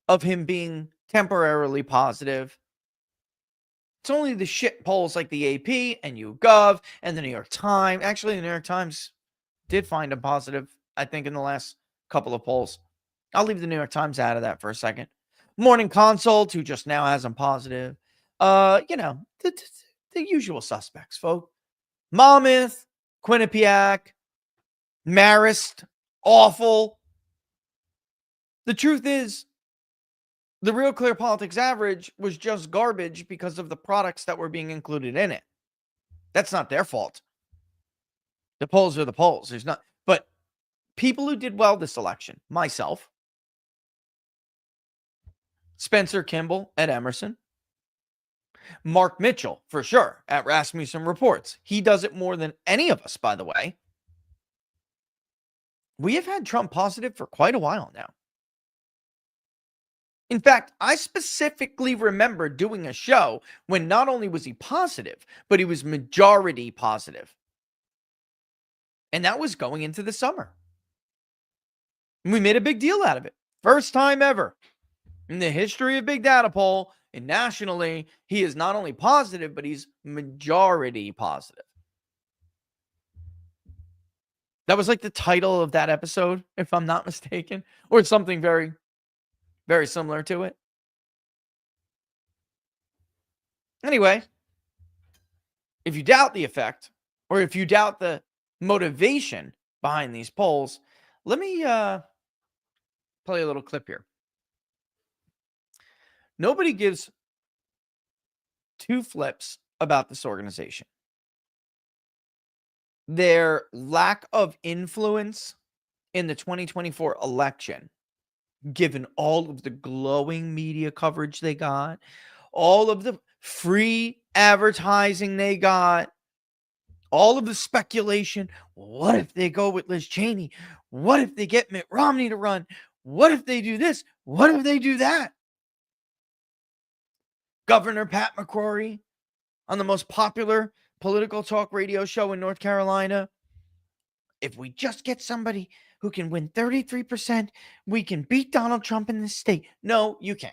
A: of him being temporarily positive. It's only the shit polls like the AP and YouGov and the New York Times. Actually, the New York Times did find him positive, I think, in the last couple of polls. I'll leave the New York Times out of that for a second. Morning Consult, who just now has him positive. You know, the usual suspects, folks. Monmouth, Quinnipiac, Marist, awful. The truth is, the Real Clear Politics average was just garbage because of the products that were being included in it. That's not their fault. The polls are the polls. There's not, but people who did well this election, myself, Spencer Kimball at Emerson, Mark Mitchell, for sure, at Rasmussen Reports. He does it more than any of us, by the way. We have had Trump positive for quite a while now. In fact, I specifically remember doing a show when not only was he positive, but he was majority positive. And that was going into the summer. And we made a big deal out of it. First time ever in the history of Big Data Poll and nationally, he is not only positive, but he's majority positive. That was like the title of that episode, if I'm not mistaken, or something very, very similar to it. Anyway, if you doubt the effect, or if you doubt the motivation behind these polls, let me play a little clip here. Nobody gives two flips about this organization. Their lack of influence in the 2024 election, given all of the glowing media coverage they got, all of the free advertising they got, all of the speculation. What if they go with Liz Cheney? What if they get Mitt Romney to run? What if they do this? What if they do that? Governor Pat McCrory on the most popular political talk radio show in North Carolina. If we just get somebody who can win 33%, we can beat Donald Trump in this state. No, you can't.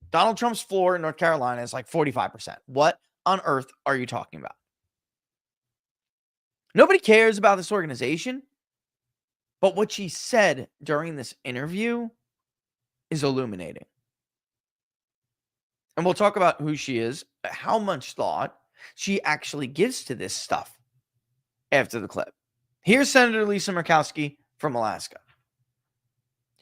A: Donald Trump's floor in North Carolina is like 45%. What on earth are you talking about? Nobody cares about this organization, but what she said during this interview is illuminating. And we'll talk about who she is, how much thought she actually gives to this stuff after the clip. Here's Senator Lisa Murkowski from Alaska.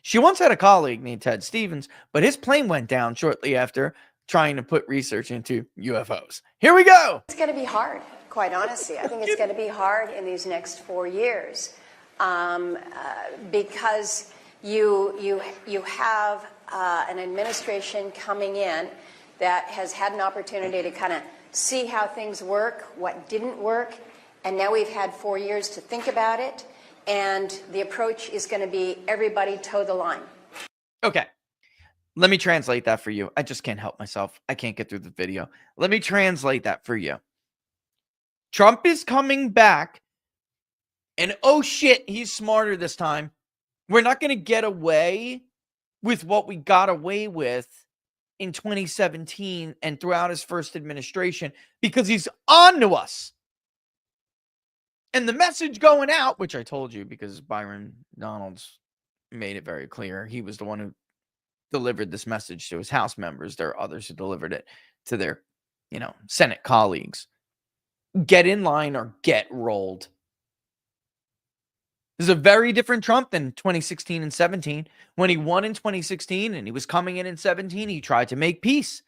A: She once had a colleague named Ted Stevens, but his plane went down shortly after trying to put research into UFOs. Here we go.
F: It's going to be hard, quite honestly. I think it's going to be hard in these next 4 years because you have an administration coming in that has had an opportunity to kind of see how things work, what didn't work, And now we've had 4 years to think about it. And the approach is going to be everybody toe the line.
A: Okay. Let me translate that for you. I just can't help myself. I can't get through the video. Let me translate that for you. Trump is coming back. And oh shit, he's smarter this time. We're not going to get away with what we got away with in 2017 and throughout his first administration because he's on to us. And the message going out, which I told you because Byron Donalds made it very clear, he was the one who delivered this message to his House members. There are others who delivered it to their, Senate colleagues. Get in line or get rolled. This is a very different Trump than 2016 and 17. When he won in 2016 and he was coming in 17, he tried to make peace.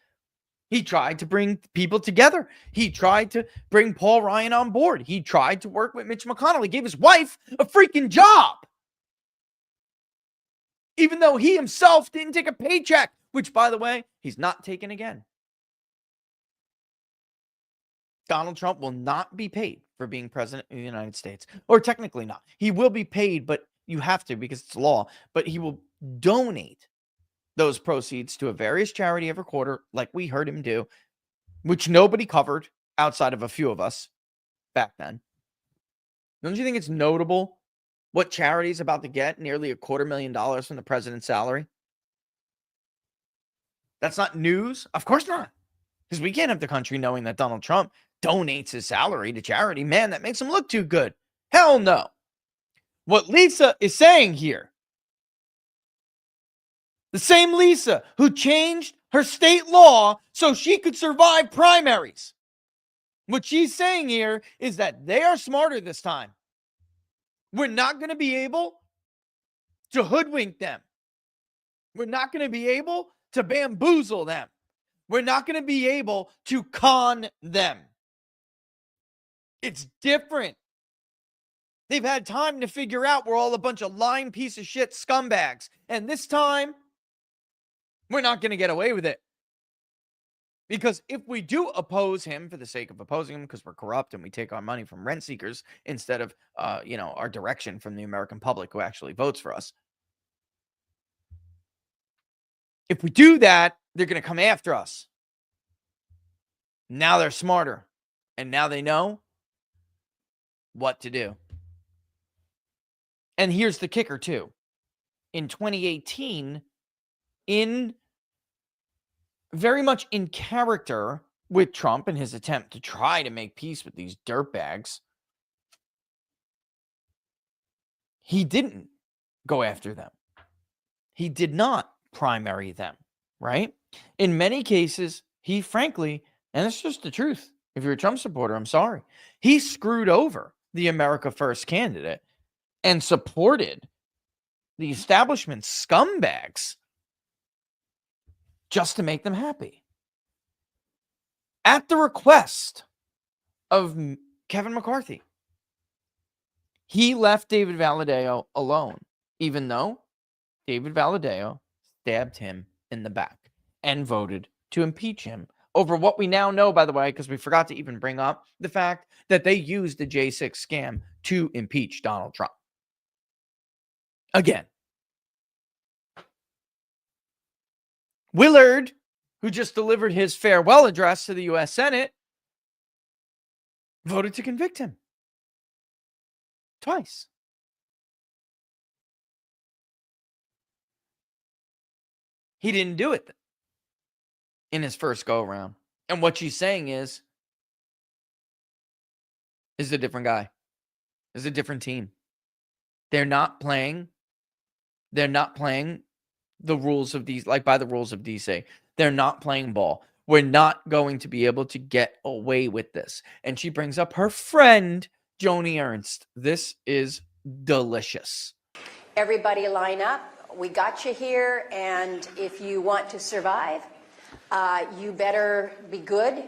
A: He tried to bring people together. He tried to bring Paul Ryan on board. He tried to work with Mitch McConnell. He gave his wife a freaking job. Even though he himself didn't take a paycheck, which, by the way, he's not taking again. Donald Trump will not be paid for being president of the United States. Or technically not. He will be paid, but you have to because it's law. But he will donate those proceeds to a various charity every quarter, like we heard him do, which nobody covered outside of a few of us back then. Don't you think it's notable what charity is about to get nearly $250,000 from the president's salary? That's not news? Of course not. Because we can't have the country knowing that Donald Trump donates his salary to charity. Man, that makes him look too good. Hell no. What Lisa is saying here, the same Lisa who changed her state law so she could survive primaries. What she's saying here is that they are smarter this time. We're not going to be able to hoodwink them. We're not going to be able to bamboozle them. We're not going to be able to con them. It's different. They've had time to figure out we're all a bunch of lying piece of shit scumbags. And this time, we're not going to get away with it. Because if we do oppose him for the sake of opposing him, because we're corrupt and we take our money from rent seekers instead of, our direction from the American public who actually votes for us. If we do that, they're going to come after us. Now they're smarter. And now they know what to do. And here's the kicker, too. In 2018, very much in character with Trump and his attempt to try to make peace with these dirtbags, he didn't go after them. He did not primary them, right? In many cases, he frankly, and it's just the truth, if you're a Trump supporter, I'm sorry, he screwed over the America First candidate and supported the establishment scumbags just to make them happy. At the request of Kevin McCarthy, he left David Valadao alone, even though David Valadao stabbed him in the back and voted to impeach him over what we now know, by the way, because we forgot to even bring up the fact that they used the J6 scam to impeach Donald Trump. Again. Willard, who just delivered his farewell address to the U.S. Senate, voted to convict him. Twice. He didn't do it in his first go-around. And what she's saying is a different guy. Is a different team. They're not playing the rules of these, like by the rules of DC. They're not playing ball. We're not going to be able to get away with this. And she brings up her friend, Joni Ernst. This is delicious.
F: Everybody line up. We got you here. And if you want to survive, you better be good.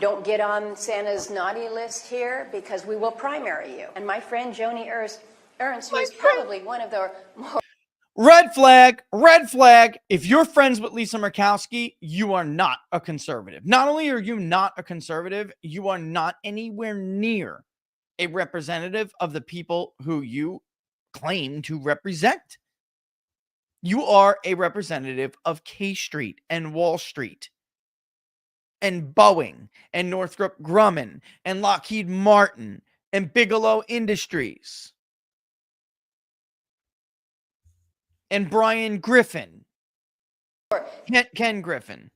F: Don't get on Santa's naughty list here because we will primary you. And my friend Joni Ernst, who is probably one of the more...
A: Red flag, red flag. If you're friends with Lisa Murkowski, you are not a conservative. Not only are you not a conservative, you are not anywhere near a representative of the people who you claim to represent. You are a representative of K Street and Wall Street and Boeing and Northrop Grumman and Lockheed Martin and Bigelow Industries and Brian Griffin, Ken Griffin.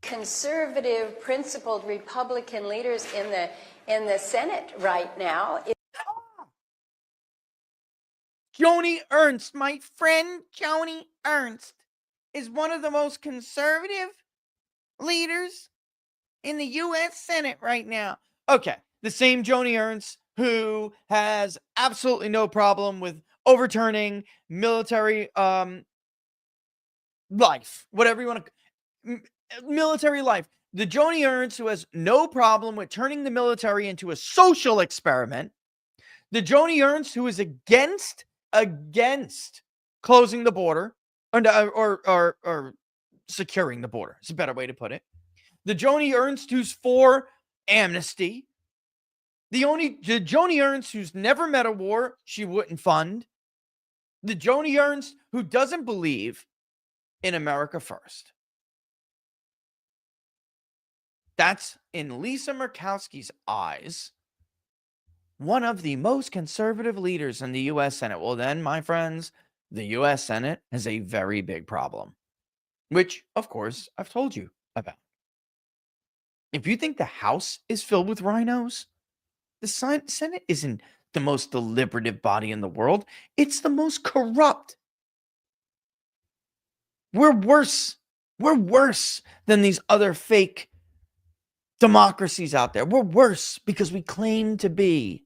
F: Conservative, principled Republican leaders in the Senate right now.
A: Joni Ernst, my friend Joni Ernst, is one of the most conservative leaders in the U.S. Senate right now. Okay, the same Joni Ernst who has absolutely no problem with overturning military life, whatever you want to, military life. The Joni Ernst who has no problem with turning the military into a social experiment. The Joni Ernst who is against closing the border or securing the border. It's a better way to put it. The Joni Ernst who's for amnesty. The Joni Ernst who's never met a war she wouldn't fund. The Joni Ernst who doesn't believe in America first. That's, in Lisa Murkowski's eyes, one of the most conservative leaders in the U.S. Senate. Well, then, my friends, the U.S. Senate has a very big problem, which, of course, I've told you about. If you think the House is filled with rhinos, the Senate isn't the most deliberative body in the world. It's the most corrupt. We're worse. We're worse than these other fake democracies out there. We're worse because we claim to be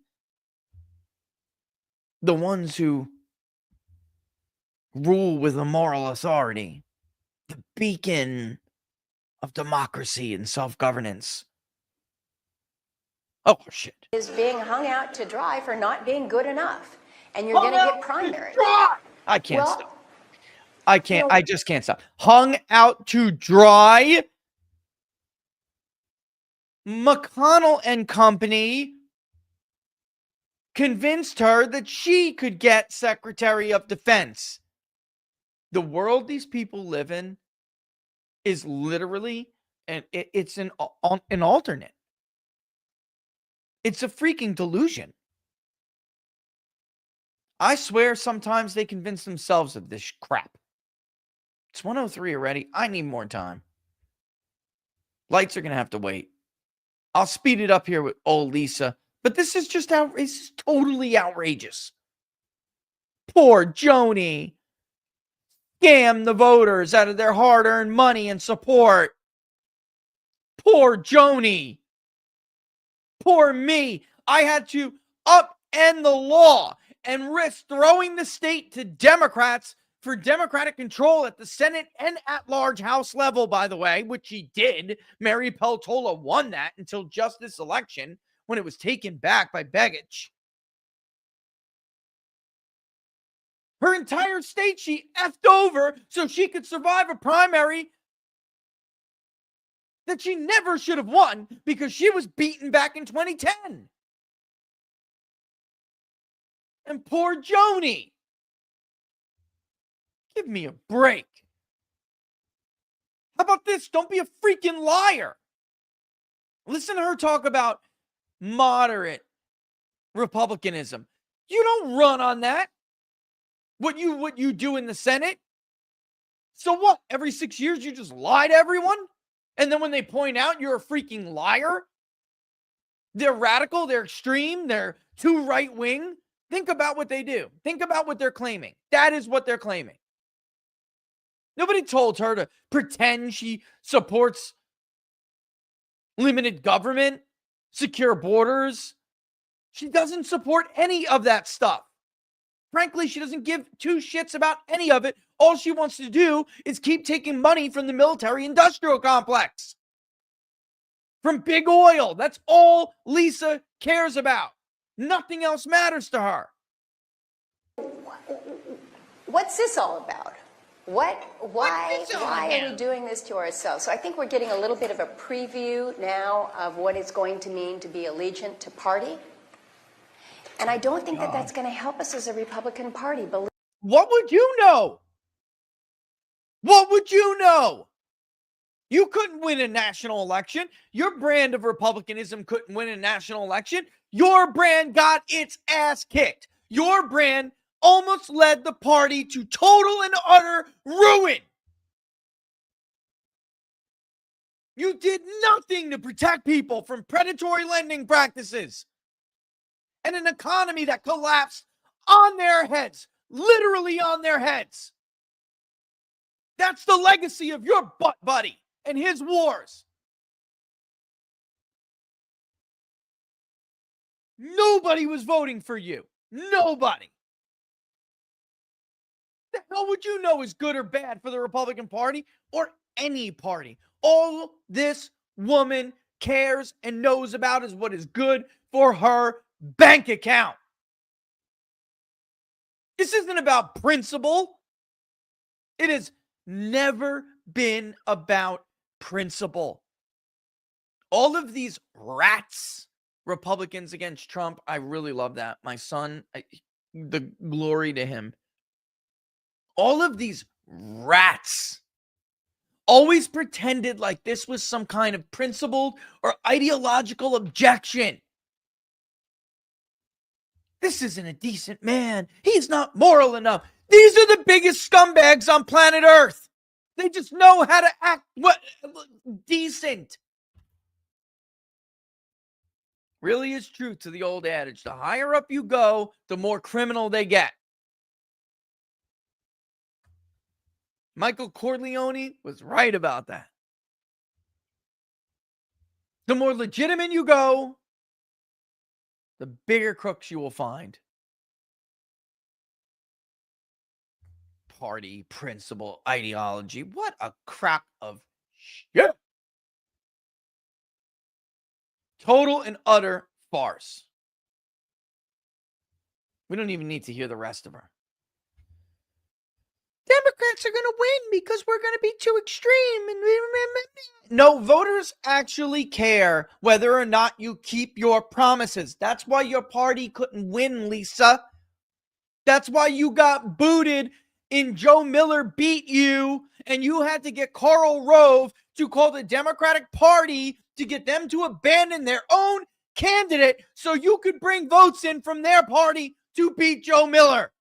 A: the ones who rule with a moral authority, the beacon of democracy and self-governance. Oh, shit.
F: Is being hung out to dry for not being good enough. And you're going to get primary.
A: I can't stop. I can't. I just can't stop. Hung out to dry. McConnell and company convinced her that she could get Secretary of Defense. The world these people live in is literally, and it's an alternate. It's a freaking delusion. I swear sometimes they convince themselves of this crap. It's 1:03 already. I need more time. Lights are going to have to wait. I'll speed it up here with old Lisa. But this is just outrageous. This is totally outrageous. Poor Joni. Scam the voters out of their hard-earned money and support. Poor Joni. Poor me. I had to upend the law and risk throwing the state to Democrats for Democratic control at the Senate and at-large House level, by the way, which she did. Mary Peltola won that until just this election when it was taken back by Begich. Her entire state she effed over so she could survive a primary that she never should have won because she was beaten back in 2010. And poor Joni. Give me a break. How about this? Don't be a freaking liar. Listen to her talk about moderate Republicanism. You don't run on that. What you do in the Senate? So what? Every 6 years you just lie to everyone? And then when they point out you're a freaking liar, they're radical, they're extreme, they're too right-wing. Think about what they do. Think about what they're claiming. That is what they're claiming. Nobody told her to pretend she supports limited government, secure borders. She doesn't support any of that stuff. Frankly, she doesn't give two shits about any of it. All she wants to do is keep taking money from the military-industrial complex. From big oil. That's all Lisa cares about. Nothing else matters to her.
F: What's this all about? Why are we doing this to ourselves? So I think we're getting a little bit of a preview now of what it's going to mean to be allegiant to party. And I don't think that that's going to help us as a Republican Party.
A: What would you know? What would you know? You couldn't win a national election. Your brand of republicanism couldn't win a national election. Your brand got its ass kicked. Your brand almost led the party to total and utter ruin. You did nothing to protect people from predatory lending practices and an economy that collapsed on their heads, literally on their heads. That's the legacy of your butt buddy and his wars. Nobody was voting for you. Nobody. The hell would you know is good or bad for the Republican Party or any party? All this woman cares and knows about is what is good for her bank account. This isn't about principle. It has never been about principle. All of these rats, Republicans against Trump, I really love that. My son, the glory to him. All of these rats always pretended like this was some kind of principled or ideological objection. This isn't a decent man. He's not moral enough. These are the biggest scumbags on planet Earth. They just know how to act decent. Really is true to the old adage. The higher up you go, the more criminal they get. Michael Corleone was right about that. The more legitimate you go, the bigger crooks you will find. Party, principle, ideology. What a crock of shit. Total and utter farce. We don't even need to hear the rest of her. Democrats are going to win because we're going to be too extreme. No, voters actually care whether or not you keep your promises. That's why your party couldn't win, Lisa. That's why you got booted and Joe Miller beat you, and you had to get Karl Rove to call the Democratic Party to get them to abandon their own candidate so you could bring votes in from their party to beat Joe Miller.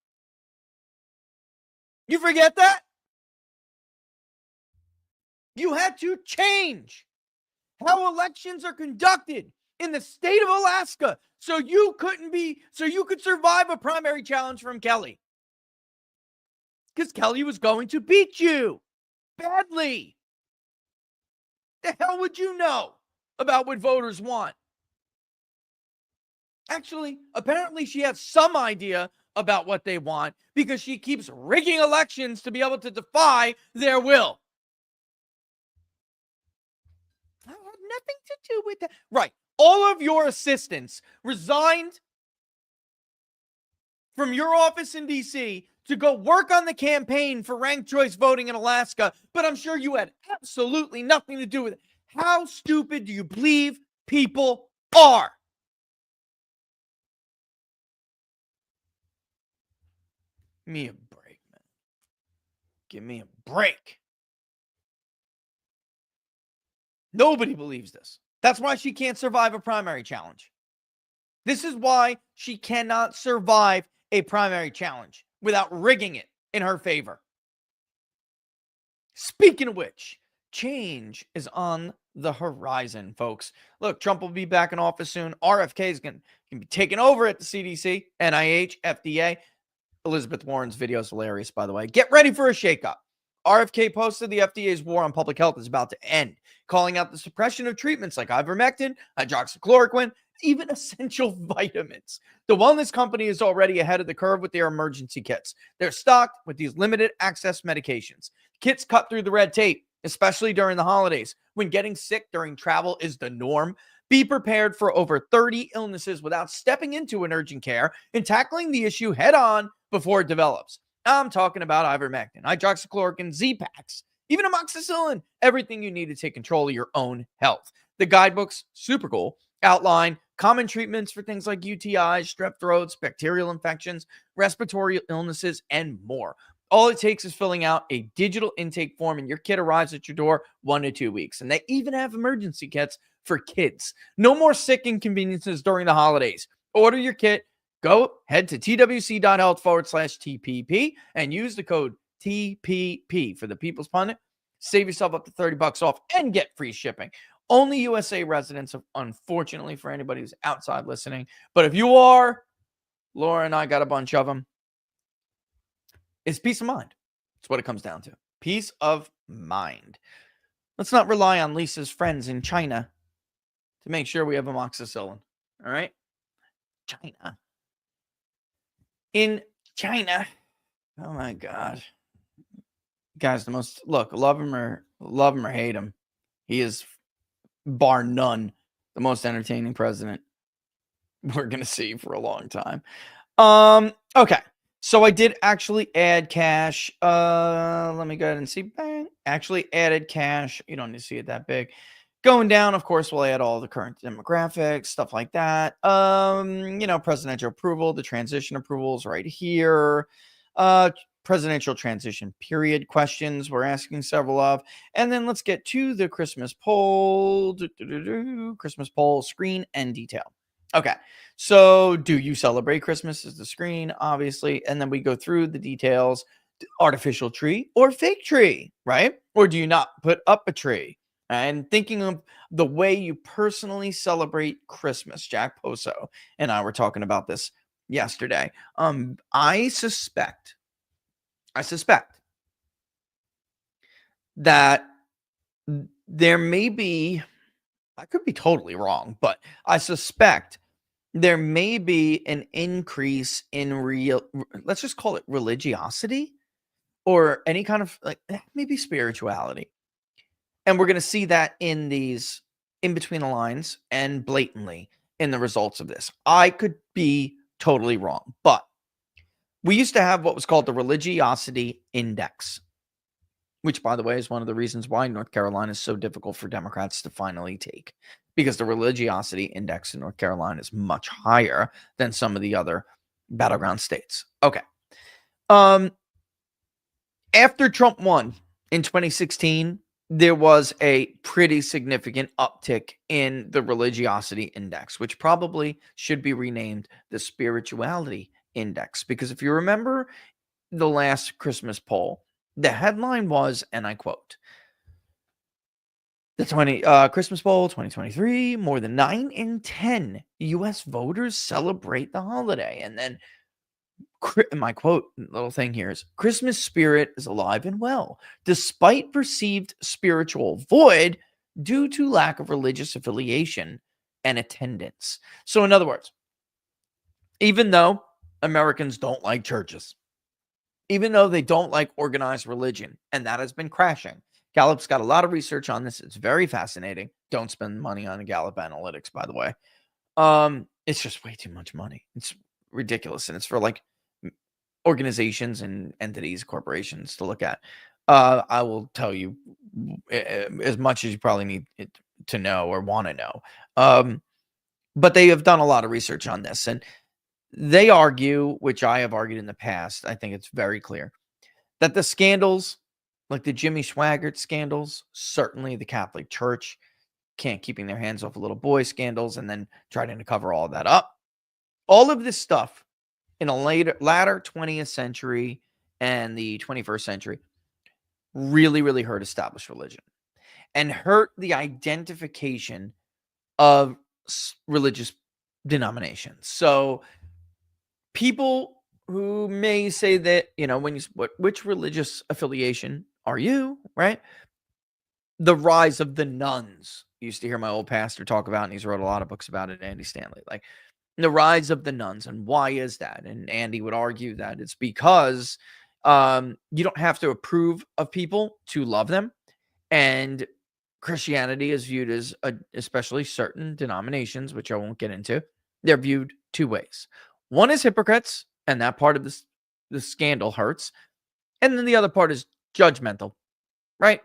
A: You forget that? You had to change how elections are conducted in the state of Alaska so you could survive a primary challenge from Kelly. Because Kelly was going to beat you badly. The hell would you know about what voters want? Actually, apparently she has some idea about what they want because she keeps rigging elections to be able to defy their will. I had nothing to do with that. Right. All of your assistants resigned from your office in D.C. to go work on the campaign for ranked choice voting in Alaska, but I'm sure you had absolutely nothing to do with it. How stupid do you believe people are? Give me a break, man. Give me a break. Nobody believes this. That's why she can't survive a primary challenge. This is why she cannot survive a primary challenge without rigging it in her favor. Speaking of which, change is on the horizon, folks. Look, Trump will be back in office soon. RFK is going to be taken over at the CDC, NIH, FDA. Elizabeth Warren's video is hilarious, by the way. Get ready for a shakeup. RFK posted the FDA's war on public health is about to end, calling out the suppression of treatments like ivermectin, hydroxychloroquine, even essential vitamins. The wellness company is already ahead of the curve with their emergency kits. They're stocked with these limited access medications. Kits cut through the red tape, especially during the holidays, when getting sick during travel is the norm. Be prepared for over 30 illnesses without stepping into an urgent care and tackling the issue head on before it develops. I'm talking about ivermectin, hydroxychloroquine, Z-Packs, even amoxicillin, everything you need to take control of your own health. The guidebooks, super cool, outline common treatments for things like UTIs, strep throats, bacterial infections, respiratory illnesses, and more. All it takes is filling out a digital intake form, and your kit arrives at your door 1 to 2 weeks. And they even have emergency kits for kids. No more sick inconveniences during the holidays. Order your kit. Head to twc.health/TPP and use the code TPP for the People's Pundit. Save yourself up to $30 off and get free shipping. Only USA residents, unfortunately, for anybody who's outside listening. But if you are, Laura and I got a bunch of them. It's peace of mind. That's what it comes down to. Peace of mind. Let's not rely on Lisa's friends in China to make sure we have amoxicillin. All right? China. In China. Oh my God. Guys, love him or hate him. He is, bar none, the most entertaining president we're going to see for a long time. Okay. So I did actually add cash. Let me go ahead and see. Bang. Actually added cash. You don't need to see it that big. Going down, of course, we'll add all the current demographics, stuff like that. Presidential approval, the transition approvals right here. Presidential transition period questions we're asking several of. And then let's get to the Christmas poll. Christmas poll screen and detail. Okay, so do you celebrate Christmas is the screen, obviously. And then we go through the details. Artificial tree or fake tree, right? Or do you not put up a tree? And thinking of the way you personally celebrate Christmas, Jack Poso and I were talking about this yesterday. I suspect that there may be, I could be totally wrong, but I suspect there may be an increase in let's just call it religiosity or any kind of maybe spirituality. And we're going to see that in these in between the lines and blatantly in the results of this. I could be totally wrong, but we used to have what was called the religiosity index, which, by the way, is one of the reasons why North Carolina is so difficult for Democrats to finally take, because the religiosity index in North Carolina is much higher than some of the other battleground states. Okay. After Trump won in 2016, there was a pretty significant uptick in the religiosity index, which probably should be renamed the spirituality index. Because if you remember the last Christmas poll, the headline was, and I quote, the Christmas poll 2023, more than 9 in 10 U.S. voters celebrate the holiday. And then my quote little thing here is, Christmas spirit is alive and well, despite perceived spiritual void due to lack of religious affiliation and attendance. So in other words, even though Americans don't like churches, even though they don't like organized religion, and that has been crashing. Gallup's got a lot of research on this. It's very fascinating. Don't spend money on Gallup analytics, by the way. It's just way too much money. It's ridiculous. And it's for organizations and entities, corporations to look at. I will tell you as much as you probably need to know or want to know. But they have done a lot of research on this. And they argue, which I have argued in the past, I think it's very clear, that the scandals, like the Jimmy Swaggart scandals, certainly the Catholic Church can't keeping their hands off a little boy scandals and then trying to cover all that up. All of this stuff in a latter 20th century and the 21st century really, really hurt established religion and hurt the identification of religious denominations. So people who may say that, which religious affiliation are you, right? The rise of the nuns. I used to hear my old pastor talk about, and he's wrote a lot of books about it, Andy Stanley, the rise of the nuns. And why is that? And Andy would argue that it's because you don't have to approve of people to love them. And Christianity is viewed as, especially certain denominations, which I won't get into, they're viewed two ways. One is hypocrites, and that part of the scandal hurts. And then the other part is judgmental, right?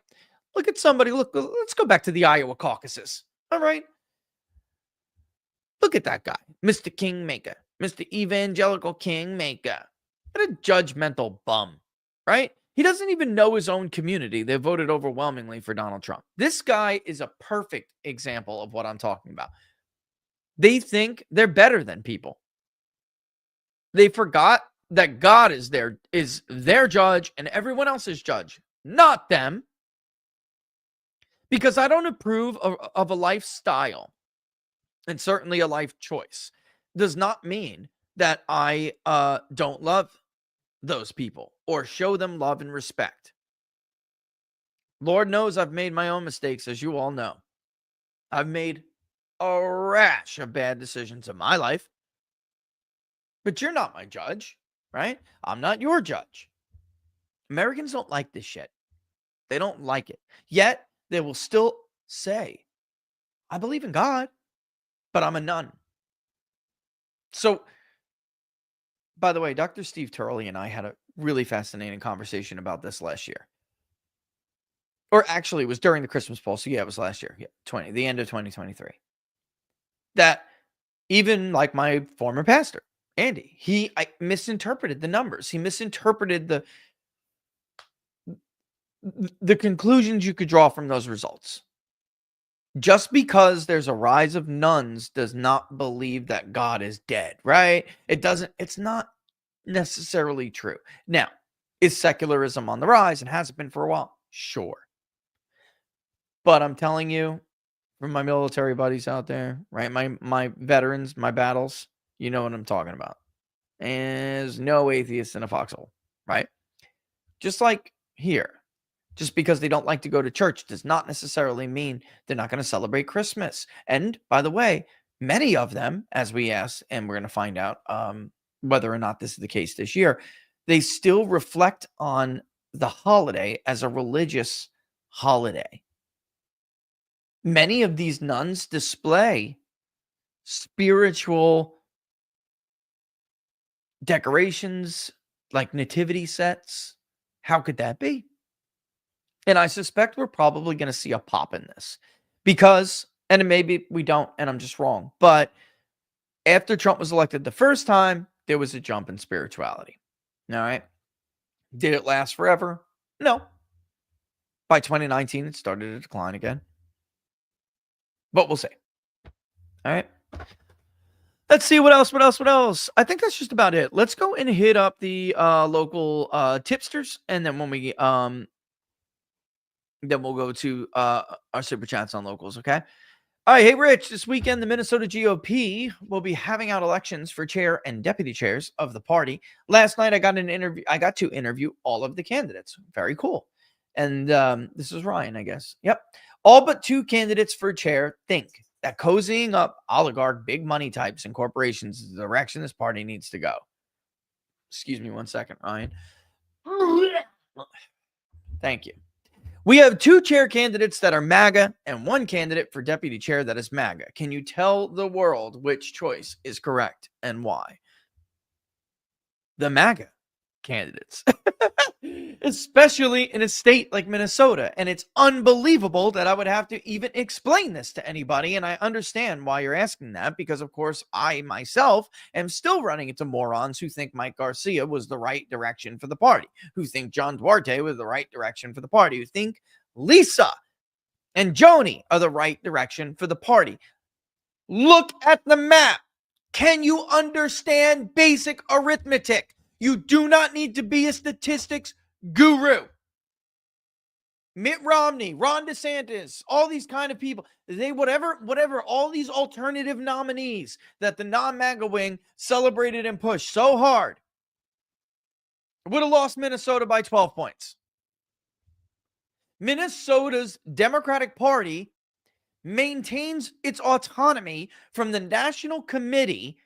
A: Look at somebody, let's go back to the Iowa caucuses, all right? Look at that guy, Mr. Kingmaker, Mr. Evangelical Kingmaker. What a judgmental bum, right? He doesn't even know his own community. They voted overwhelmingly for Donald Trump. This guy is a perfect example of what I'm talking about. They think they're better than people. They forgot that God is their judge and everyone else's judge, not them. Because I don't approve of a lifestyle, and certainly a life choice does not mean that I don't love those people or show them love and respect. Lord knows I've made my own mistakes, as you all know. I've made a rash of bad decisions in my life. But you're not my judge, right? I'm not your judge. Americans don't like this shit. They don't like it. Yet, they will still say, I believe in God, but I'm a nun. So, by the way, Dr. Steve Turley and I had a really fascinating conversation about this last year. Or actually, it was during the Christmas poll. So, yeah, it was last year. Yeah, the end of 2023. That even like my former pastor, Andy, I misinterpreted the numbers. He misinterpreted the conclusions you could draw from those results. Just because there's a rise of nuns does not believe that God is dead, right? It's not necessarily true. Now, is secularism on the rise and has it been for a while? Sure. But I'm telling you, from my military buddies out there, right? My veterans, my battles, you know what I'm talking about. And there's no atheists in a foxhole, right? Just like here. Just because they don't like to go to church does not necessarily mean they're not going to celebrate Christmas. And by the way, many of them, as we asked, and we're going to find out whether or not this is the case this year, they still reflect on the holiday as a religious holiday. Many of these nuns display spiritual decorations like nativity sets. How could that be? And I suspect we're probably going to see a pop in this because, and maybe we don't, and I'm just wrong, but after Trump was elected the first time, there was a jump in spirituality. All right. Did it last forever? No. By 2019, it started to decline again. But we'll see. All right. Let's see what else. I think that's just about it. Let's go and hit up the local tipsters, and then when we then we'll go to our super chats on locals, okay? All right, hey, Rich, this weekend, the Minnesota GOP will be having out elections for chair and deputy chairs of the party. Last night, I got to interview all of the candidates. Very cool. And this is Ryan, I guess. Yep. All but 2 candidates for chair think that cozying up oligarch big money types and corporations is the direction this party needs to go. Excuse me one second, Ryan. Thank you. We have 2 chair candidates that are MAGA and 1 candidate for deputy chair that is MAGA. Can you tell the world which choice is correct and why? The MAGA candidates, especially in a state like Minnesota. And it's unbelievable that I would have to even explain this to anybody. And I understand why you're asking that, because of course I myself am still running into morons who think Mike Garcia was the right direction for the party, who think John Duarte was the right direction for the party, who think Lisa and Joni are the right direction for the party. Look at the map. Can you understand basic arithmetic? You do not need to be a statistics guru. Mitt Romney, Ron DeSantis, all these kind of people, whatever, all these alternative nominees that the non-MAGA wing celebrated and pushed so hard would have lost Minnesota by 12 points. Minnesota's Democratic Party maintains its autonomy from the National Committee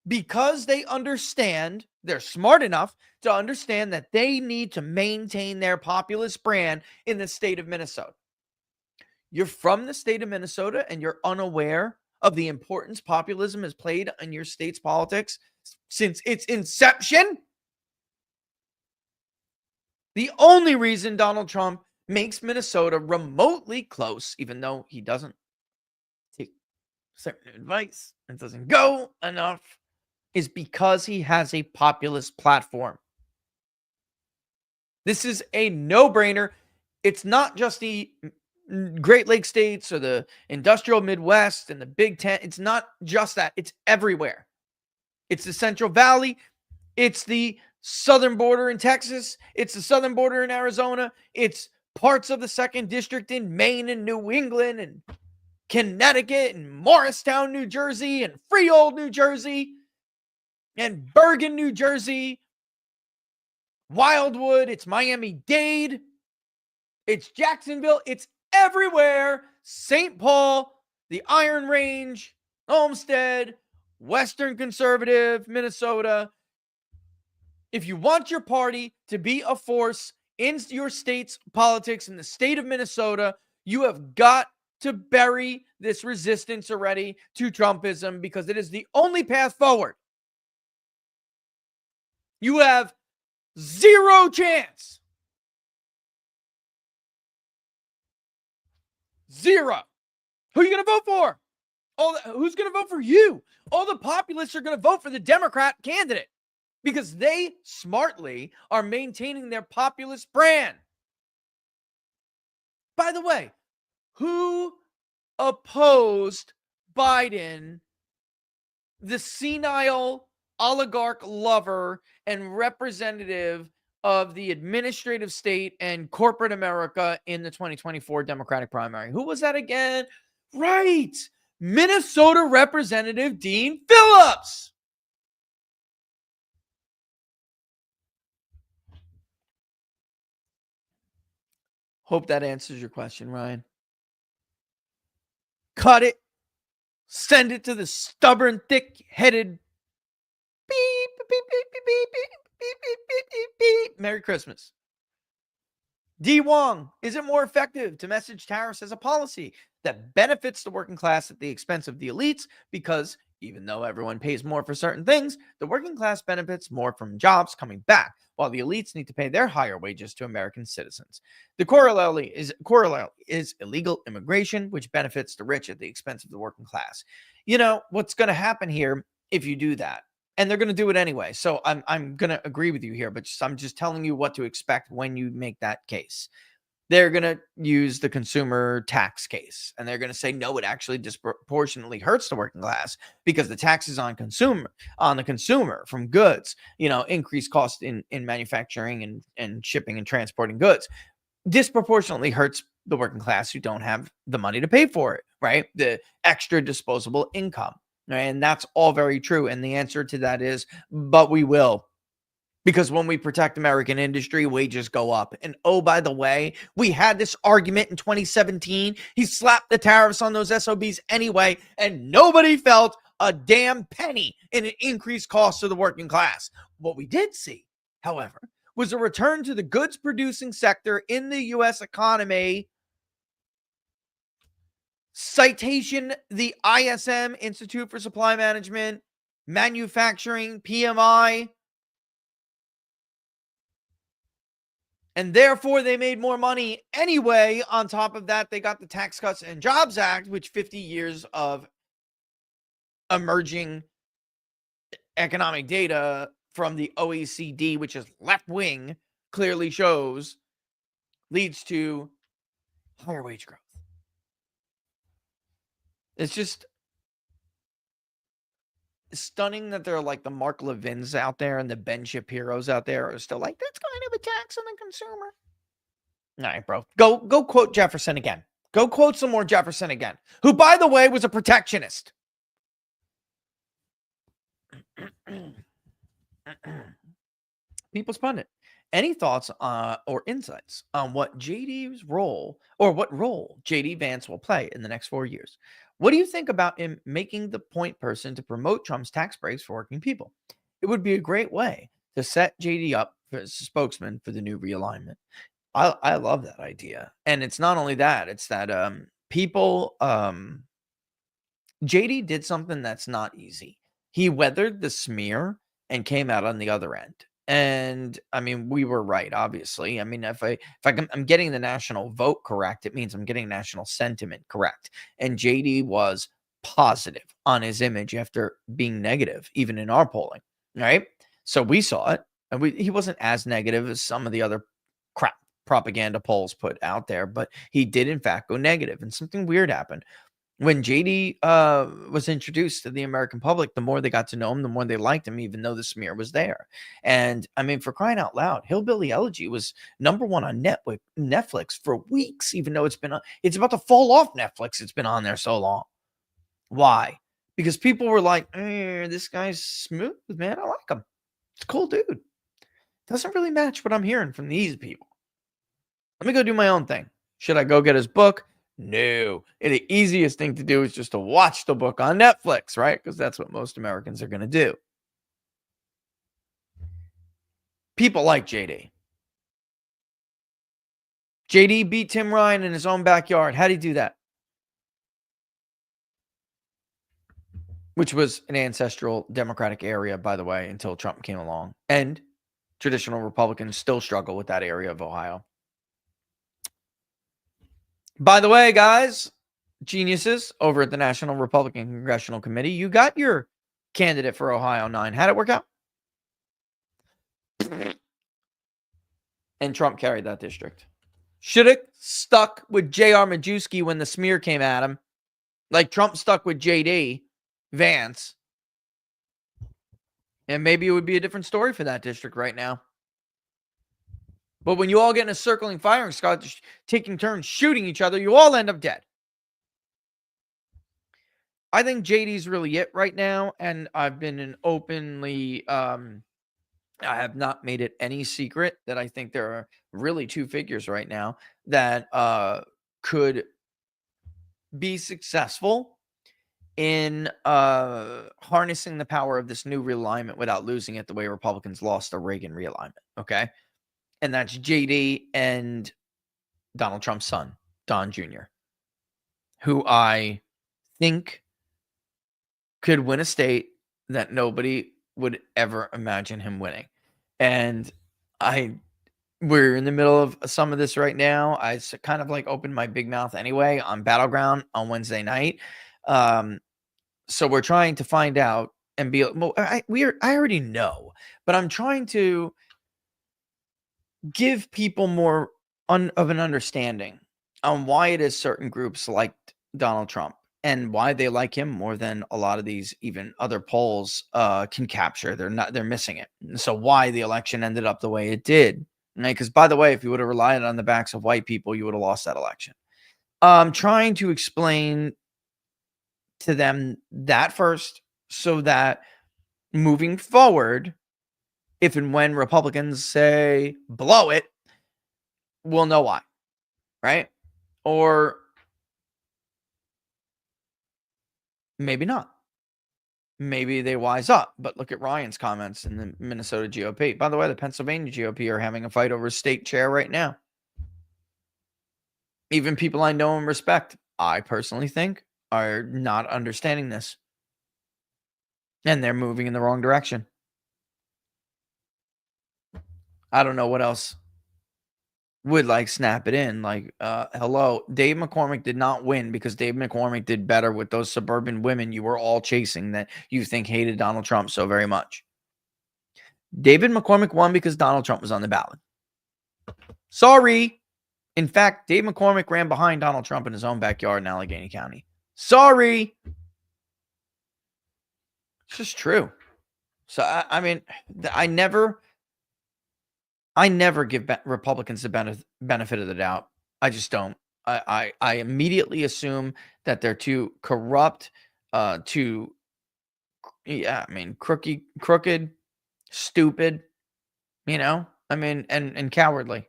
A: because they understand, they're smart enough to understand that they need to maintain their populist brand in the state of Minnesota. You're from the state of Minnesota and you're unaware of the importance populism has played in your state's politics since its inception? The only reason Donald Trump makes Minnesota remotely close, even though he doesn't take certain advice and doesn't go enough is because he has a populist platform. This is a no-brainer. It's not just the Great Lakes states or the industrial Midwest and the Big Ten. It's not just that. It's everywhere. It's the Central Valley. It's the southern border in Texas. It's the southern border in Arizona. It's parts of the 2nd District in Maine and New England and Connecticut and Morristown, New Jersey and Freehold, New Jersey and Bergen, New Jersey. Wildwood. It's Miami-Dade. It's Jacksonville. It's everywhere. St. Paul, the Iron Range, Olmsted, Western Conservative, Minnesota. If you want your party to be a force in your state's politics, in the state of Minnesota, you have got to bury this resistance already to Trumpism, because it is the only path forward. You have zero chance. Zero. Who are you going to vote for? Who's going to vote for you? All the populists are going to vote for the Democrat candidate because they smartly are maintaining their populist brand. By the way, who opposed Biden, the senile oligarch lover and representative of the administrative state and corporate America in the 2024 Democratic primary? Who was that again? Right. Minnesota Representative Dean Phillips. Hope that answers your question, Ryan. Cut it. Send it to the stubborn, thick-headed beep, beep, beep, beep, beep, beep, beep, beep, beep, beep, beep. Merry Christmas. D. Wong, is it more effective to message tariffs as a policy that benefits the working class at the expense of the elites? Because even though everyone pays more for certain things, the working class benefits more from jobs coming back, while the elites need to pay their higher wages to American citizens. The corollary is illegal immigration, which benefits the rich at the expense of the working class. You know, what's going to happen here if you do that? And they're going to do it anyway. So I'm going to agree with you here, but I'm just telling you what to expect when you make that case. They're going to use the consumer tax case, and they're going to say, no, it actually disproportionately hurts the working class because the taxes on the consumer from goods, increased cost in manufacturing and shipping and transporting goods disproportionately hurts the working class who don't have the money to pay for it, right? The extra disposable income. And that's all very true. And the answer to that is, but we will. Because when we protect American industry, wages go up. And oh, by the way, we had this argument in 2017. He slapped the tariffs on those SOBs anyway, and nobody felt a damn penny in an increased cost to the working class. What we did see, however, was a return to the goods producing sector in the U.S. economy. Citation, the ISM, Institute for Supply Management, Manufacturing, PMI. And therefore, they made more money anyway. On top of that, they got the Tax Cuts and Jobs Act, which 50 years of emerging economic data from the OECD, which is left-wing, clearly shows leads to higher wage growth. It's just stunning that there are like the Mark Levins out there and the Ben Shapiro's out there are still like, that's kind of a tax on the consumer. All right, bro. Go quote Jefferson again. Go quote some more Jefferson again, who, by the way, was a protectionist. People's Pundit. Any thoughts or insights on what JD's role or what role JD Vance will play in the next 4 years? What do you think about him making the point person to promote Trump's tax breaks for working people? It would be a great way to set JD up as a spokesman for the new realignment. I love that idea. And it's not only that, it's that JD did something that's not easy. He weathered the smear and came out on the other end. And I mean, we were right, obviously. I mean, if I'm getting the national vote correct, it means I'm getting national sentiment correct. And JD was positive on his image after being negative, even in our polling, right? So we saw it, and he wasn't as negative as some of the other crap propaganda polls put out there, but he did in fact go negative, and something weird happened. When JD was introduced to the American public, the more they got to know him, the more they liked him, even though the smear was there. And I mean, for crying out loud, Hillbilly Elegy was #1 on Netflix for weeks, even though it's about to fall off Netflix. It's been on there so long. Why? Because people were like, this guy's smooth, man. I like him. It's a cool dude. Doesn't really match what I'm hearing from these people. Let me go do my own thing. Should I go get his book? No. And the easiest thing to do is just to watch the book on Netflix, right? Because that's what most Americans are going to do. People like JD. JD beat Tim Ryan in his own backyard. How'd he do that? Which was an ancestral Democratic area, by the way, until Trump came along. And traditional Republicans still struggle with that area of Ohio. By the way, guys, geniuses over at the National Republican Congressional Committee, you got your candidate for Ohio 9. How'd it work out? And Trump carried that district. Should have stuck with J.R. Majewski when the smear came at him, like Trump stuck with J.D. Vance. And maybe it would be a different story for that district right now. But when you all get in a circling firing squad, taking turns shooting each other, you all end up dead. I think JD's really it right now, and I've been an openly, I have not made it any secret that I think there are really two figures right now that could be successful in harnessing the power of this new realignment without losing it the way Republicans lost the Reagan realignment, okay? And that's JD and Donald Trump's son, Don Jr., who I think could win a state that nobody would ever imagine him winning. And we're in the middle of some of this right now. I kind of like opened my big mouth anyway on Battleground on Wednesday night. So we're trying to find out and be, well, I already know, but I'm trying to give people more of an understanding on why it is certain groups liked Donald Trump and why they like him more than a lot of these even other polls can capture. They're missing it. So why the election ended up the way it did. Right? Because by the way, if you would have relied on the backs of white people, you would have lost that election. Trying to explain to them that first so that moving forward, if and when Republicans say blow it, we'll know why, right? Or maybe not. Maybe they wise up. But look at Ryan's comments in the Minnesota GOP. By the way, the Pennsylvania GOP are having a fight over state chair right now. Even people I know and respect, I personally think, are not understanding this. And they're moving in the wrong direction. I don't know what else would like snap it in. Like, hello, Dave McCormick did not win because Dave McCormick did better with those suburban women you were all chasing that you think hated Donald Trump so very much. David McCormick won because Donald Trump was on the ballot. Sorry. In fact, Dave McCormick ran behind Donald Trump in his own backyard in Allegheny County. Sorry. It's just true. So, I mean, I never give Republicans the benefit of the doubt. I just don't. I immediately assume that they're too corrupt, crooked, stupid, and cowardly.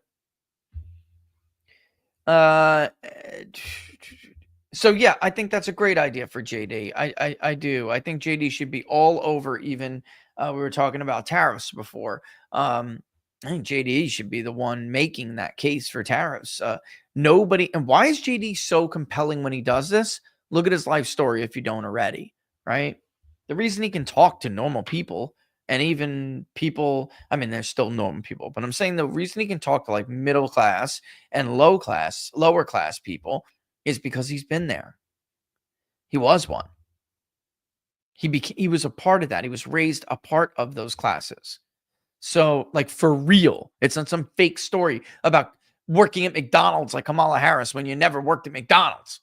A: So yeah, I think that's a great idea for JD. I do. I think JD should be all over. Even we were talking about tariffs before. I think JD should be the one making that case for tariffs. Nobody. And why is JD so compelling when he does this? Look at his life story if you don't already, right? The reason he can talk to normal people and even people, I mean, there's still normal people, but I'm saying the reason he can talk to like middle class and lower class people is because he's been there. He was one. He was a part of that. He was raised a part of those classes. So, like, for real, it's not some fake story about working at McDonald's like Kamala Harris when you never worked at McDonald's.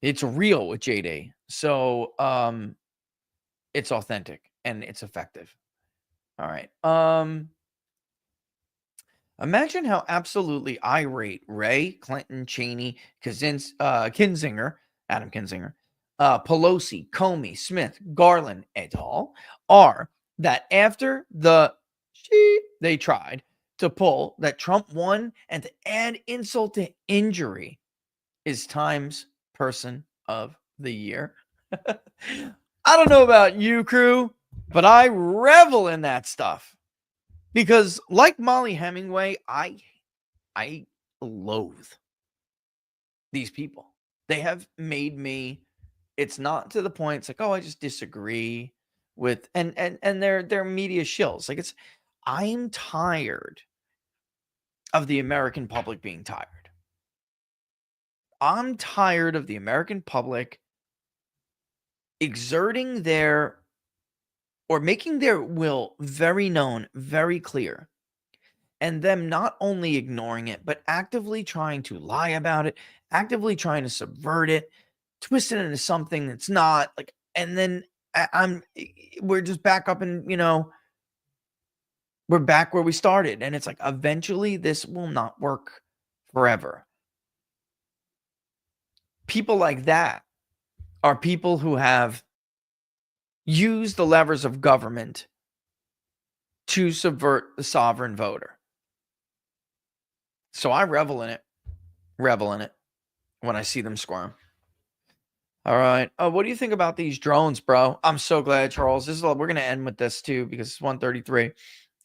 A: It's real with JD. So, it's authentic and it's effective. All right. Imagine how absolutely irate Ray, Clinton, Cheney, Kinzinger, Adam Kinzinger, Pelosi, Comey, Smith, Garland, et al. Are that after they tried to pull that Trump won, and to add insult to injury is Time's Person of the Year. I don't know about you, crew, but I revel in that stuff. Because like Molly Hemingway, I loathe these people. They have made me, it's not to the point, it's like, oh, I just disagree with, and they're media shills. Like, I'm tired of the American public being tired. I'm tired of the American public exerting their, or making their will very known, very clear, and them not only ignoring it, but actively trying to lie about it, actively trying to subvert it, twist it into something that's not, like, and then we're just back up and, we're back where we started. And it's like, eventually this will not work forever. People like that are people who have used the levers of government to subvert the sovereign voter. So I revel in it when I see them squirm. All right. What do you think about these drones, bro? I'm so glad, Charles. We're going to end with this too, because it's 1:33.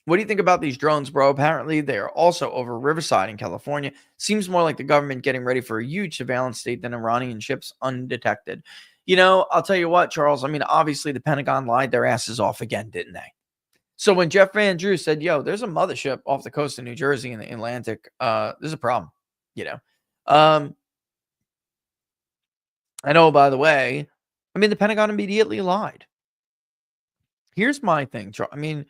A: What do you think about these drones, bro? Apparently, they are also over Riverside in California. Seems more like the government getting ready for a huge surveillance state than Iranian ships undetected. I'll tell you what, Charles. I mean, obviously, the Pentagon lied their asses off again, didn't they? So when Jeff Van Drew said, yo, there's a mothership off the coast of New Jersey in the Atlantic, there's a problem, I know, by the way, the Pentagon immediately lied. Here's my thing, Charles.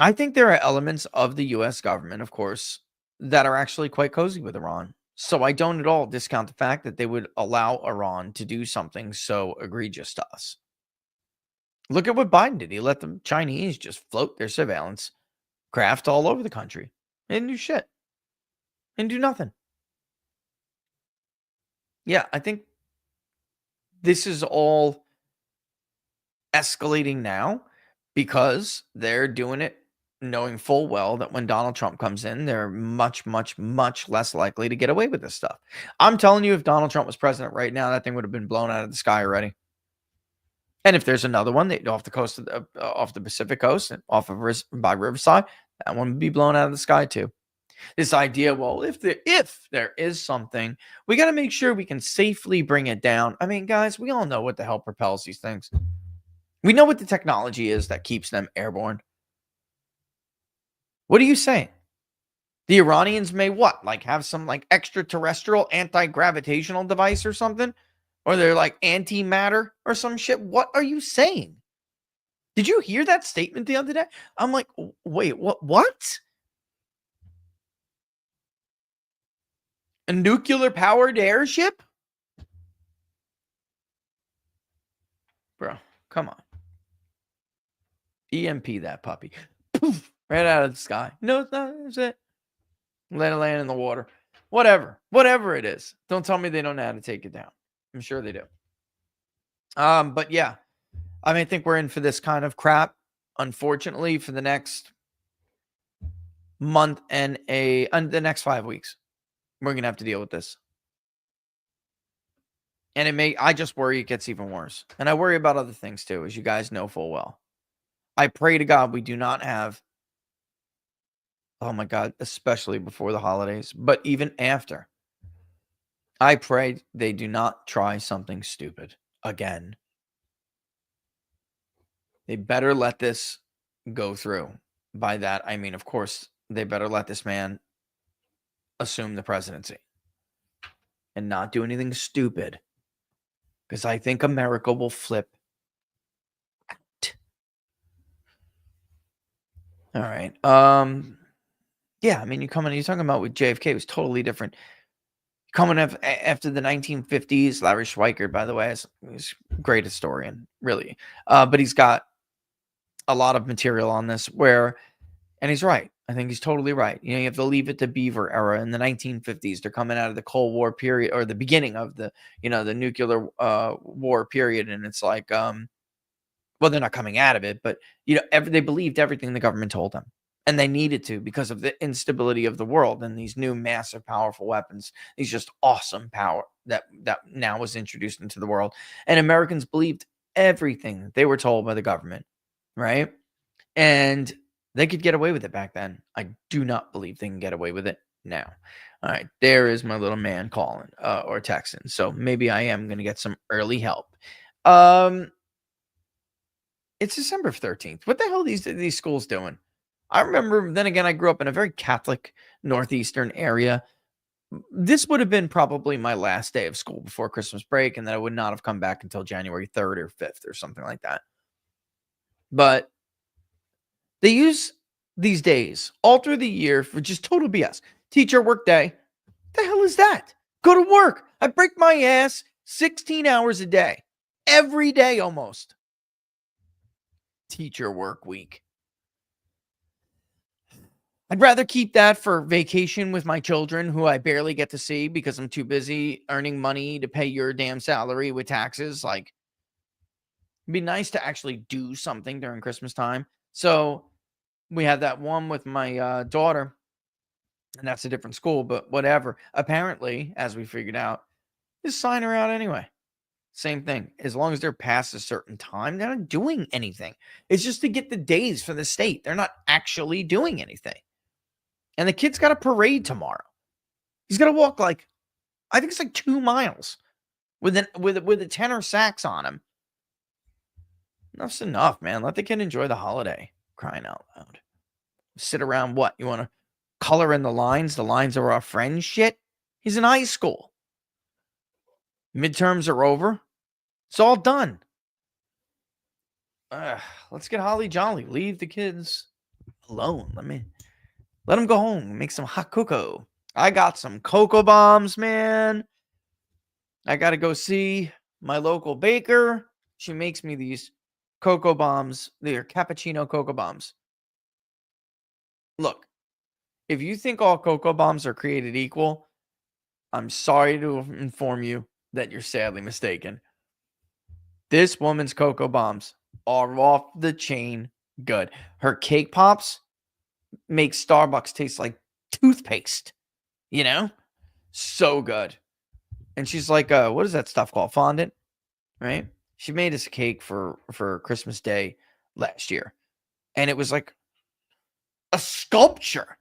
A: I think there are elements of the U.S. government, of course, that are actually quite cozy with Iran. So I don't at all discount the fact that they would allow Iran to do something so egregious to us. Look at what Biden did. He let the Chinese just float their surveillance craft all over the country. They didn't do shit. They didn't do nothing. Yeah, I think this is all escalating now because they're doing it knowing full well that when Donald Trump comes in, they're much, much, much less likely to get away with this stuff. I'm telling you, if Donald Trump was president right now, that thing would have been blown out of the sky already. And if there's another one off the coast of off the Pacific coast and by Riverside, that one would be blown out of the sky too. This idea, well, if there is something, we got to make sure we can safely bring it down. Guys, we all know what the hell propels these things. We know what the technology is that keeps them airborne. What are you saying? The Iranians may what? Like have some like extraterrestrial anti-gravitational device or something? Or they're like antimatter or some shit? What are you saying? Did you hear that statement the other day? I'm like, wait, what? A nuclear-powered airship? Bro, come on. EMP that puppy. Poof, right out of the sky. No, it's not. That's it. Let it land in the water. Whatever it is. Don't tell me they don't know how to take it down. I'm sure they do. But yeah, I think we're in for this kind of crap, unfortunately, for the next month and the next 5 weeks. We're going to have to deal with this. And I just worry it gets even worse. And I worry about other things too, as you guys know full well. I pray to God we do not have, oh my God, especially before the holidays, but even after. I pray they do not try something stupid again. They better let this go through. By that, I mean, of course, they better let this man assume the presidency and not do anything stupid. because I think America will flip out. All right. Yeah, I mean, you're talking about with JFK, it was totally different. Coming after the 1950s, Larry Schweikert, by the way, is a great historian, really. But he's got a lot of material on this and he's right. I think he's totally right. You have to leave it to Beaver era in the 1950s. They're coming out of the Cold War period, or the beginning of the nuclear war period. And it's like, well, they're not coming out of it, but they believed everything the government told them. And they needed to, because of the instability of the world and these new massive, powerful weapons, these just awesome power that now was introduced into the world. And Americans believed everything that they were told by the government, right? And they could get away with it back then. I do not believe they can get away with it now. All right, there is my little man calling or texting. So maybe I am going to get some early help. It's December 13th. What the hell are these schools doing? I remember, then again, I grew up in a very Catholic northeastern area. This would have been probably my last day of school before Christmas break, and then I would not have come back until January 3rd or 5th or something like that. But they use these days all through the year for just total BS. Teacher work day. The hell is that? Go to work. I break my ass 16 hours a day. Every day almost. Teacher work week. I'd rather keep that for vacation with my children, who I barely get to see because I'm too busy earning money to pay your damn salary with taxes. Like, it'd be nice to actually do something during Christmas time. So we had that one with my daughter, and that's a different school, but whatever. Apparently, as we figured out, just sign her out anyway. Same thing. As long as they're past a certain time, they're not doing anything. It's just to get the days for the state. They're not actually doing anything. And the kid's got a parade tomorrow. He's got to walk I think it's 2 miles with a tenor sax on him. Enough's enough, man. Let the kid enjoy the holiday. Crying out loud. Sit around what? You want to color in the lines? The lines are our friends shit? He's in high school. Midterms are over. It's all done. Let's get holly jolly. Leave the kids alone. Let them go home and make some hot cocoa. I got some cocoa bombs, man. I got to go see my local baker. She makes me these cocoa bombs. They're cappuccino cocoa bombs. Look, if you think all cocoa bombs are created equal, I'm sorry to inform you that you're sadly mistaken. This woman's cocoa bombs are off the chain good. Her cake pops make Starbucks taste like toothpaste, so good. And she's like, what is that stuff called? Fondant, right? She made us a cake for Christmas Day last year, and it was like a sculpture.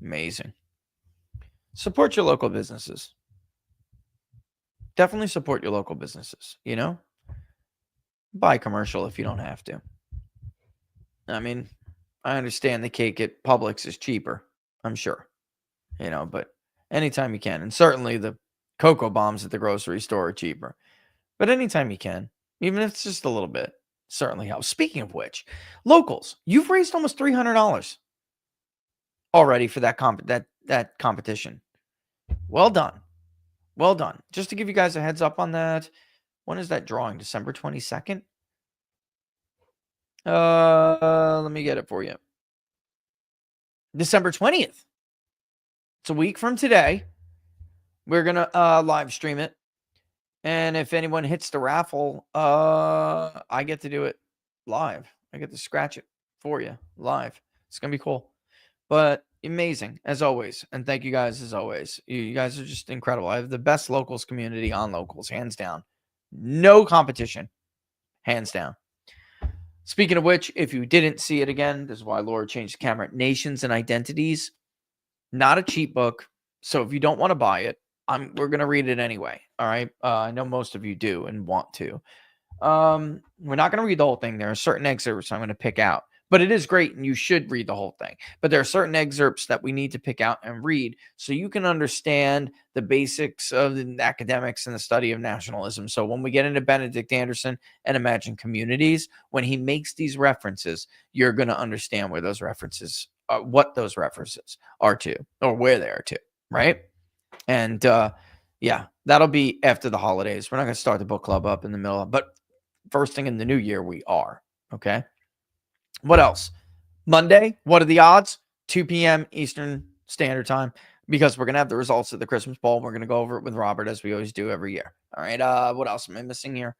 A: Amazing. Support your local businesses. Definitely support your local businesses, Buy commercial if you don't have to. I mean, I understand the cake at Publix is cheaper, I'm sure, but anytime you can. And certainly the cocoa bombs at the grocery store are cheaper. But anytime you can, even if it's just a little bit, certainly helps. Speaking of which, locals, you've raised almost $300 already for that competition. Well done. Well done. Just to give you guys a heads up on that, when is that drawing? December 22nd? Let me get it for you. December 20th. It's a week from today. We're going to live stream it. And if anyone hits the raffle, I get to do it live. I get to scratch it for you live. It's going to be cool. But amazing, as always. And thank you guys, as always. You guys are just incredible. I have the best locals community on locals, hands down. No competition. Hands down. Speaking of which, if you didn't see it again, this is why Laura changed the camera. Nations and Identities. Not a cheat book. So if you don't want to buy it, we're going to read it anyway. All right. I know most of you do and want to. We're not going to read the whole thing. There are certain excerpts I'm going to pick out. But it is great, and you should read the whole thing. But there are certain excerpts that we need to pick out and read so you can understand the basics of the academics and the study of nationalism. So when we get into Benedict Anderson and Imagine Communities, when he makes these references, you're going to understand where those references, what those references are to, or where they are to, right? And yeah, that'll be after the holidays. We're not going to start the book club up in the middle, but first thing in the new year, we are. Okay. What else? Monday, what are the odds? 2 p.m. Eastern Standard Time, because we're going to have the results of the Christmas Bowl. We're going to go over it with Robert, as we always do every year. All right. What else am I missing here?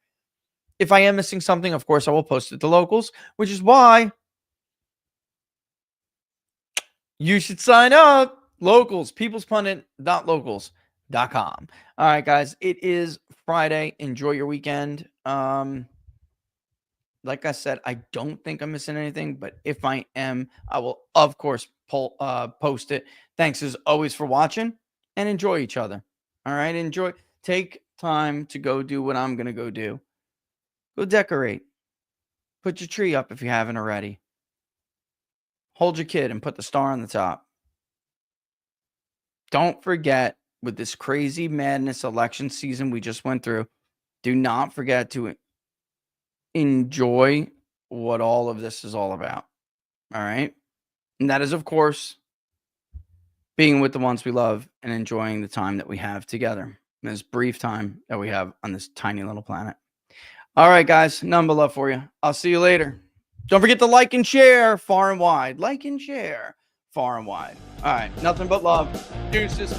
A: If I am missing something, of course, I will post it to locals, which is why you should sign up. Locals, peoplespundit.locals.com. All right, guys, it is Friday. Enjoy your weekend. Like I said, I don't think I'm missing anything, but if I am, I will, of course, post it. Thanks as always for watching, and enjoy each other. All right, enjoy. Take time to go do what I'm going to go do. Go decorate. Put your tree up if you haven't already. Hold your kid and put the star on the top. Don't forget, with this crazy madness election season we just went through, do not forget to enjoy what all of this is all about. All right. And that is, of course, being with the ones we love and enjoying the time that we have together, this brief time that we have on this tiny little planet. All right, guys, none but love for you. I'll see you later. Don't forget to like and share far and wide. Like and share far and wide. All right, nothing but love. Deuces.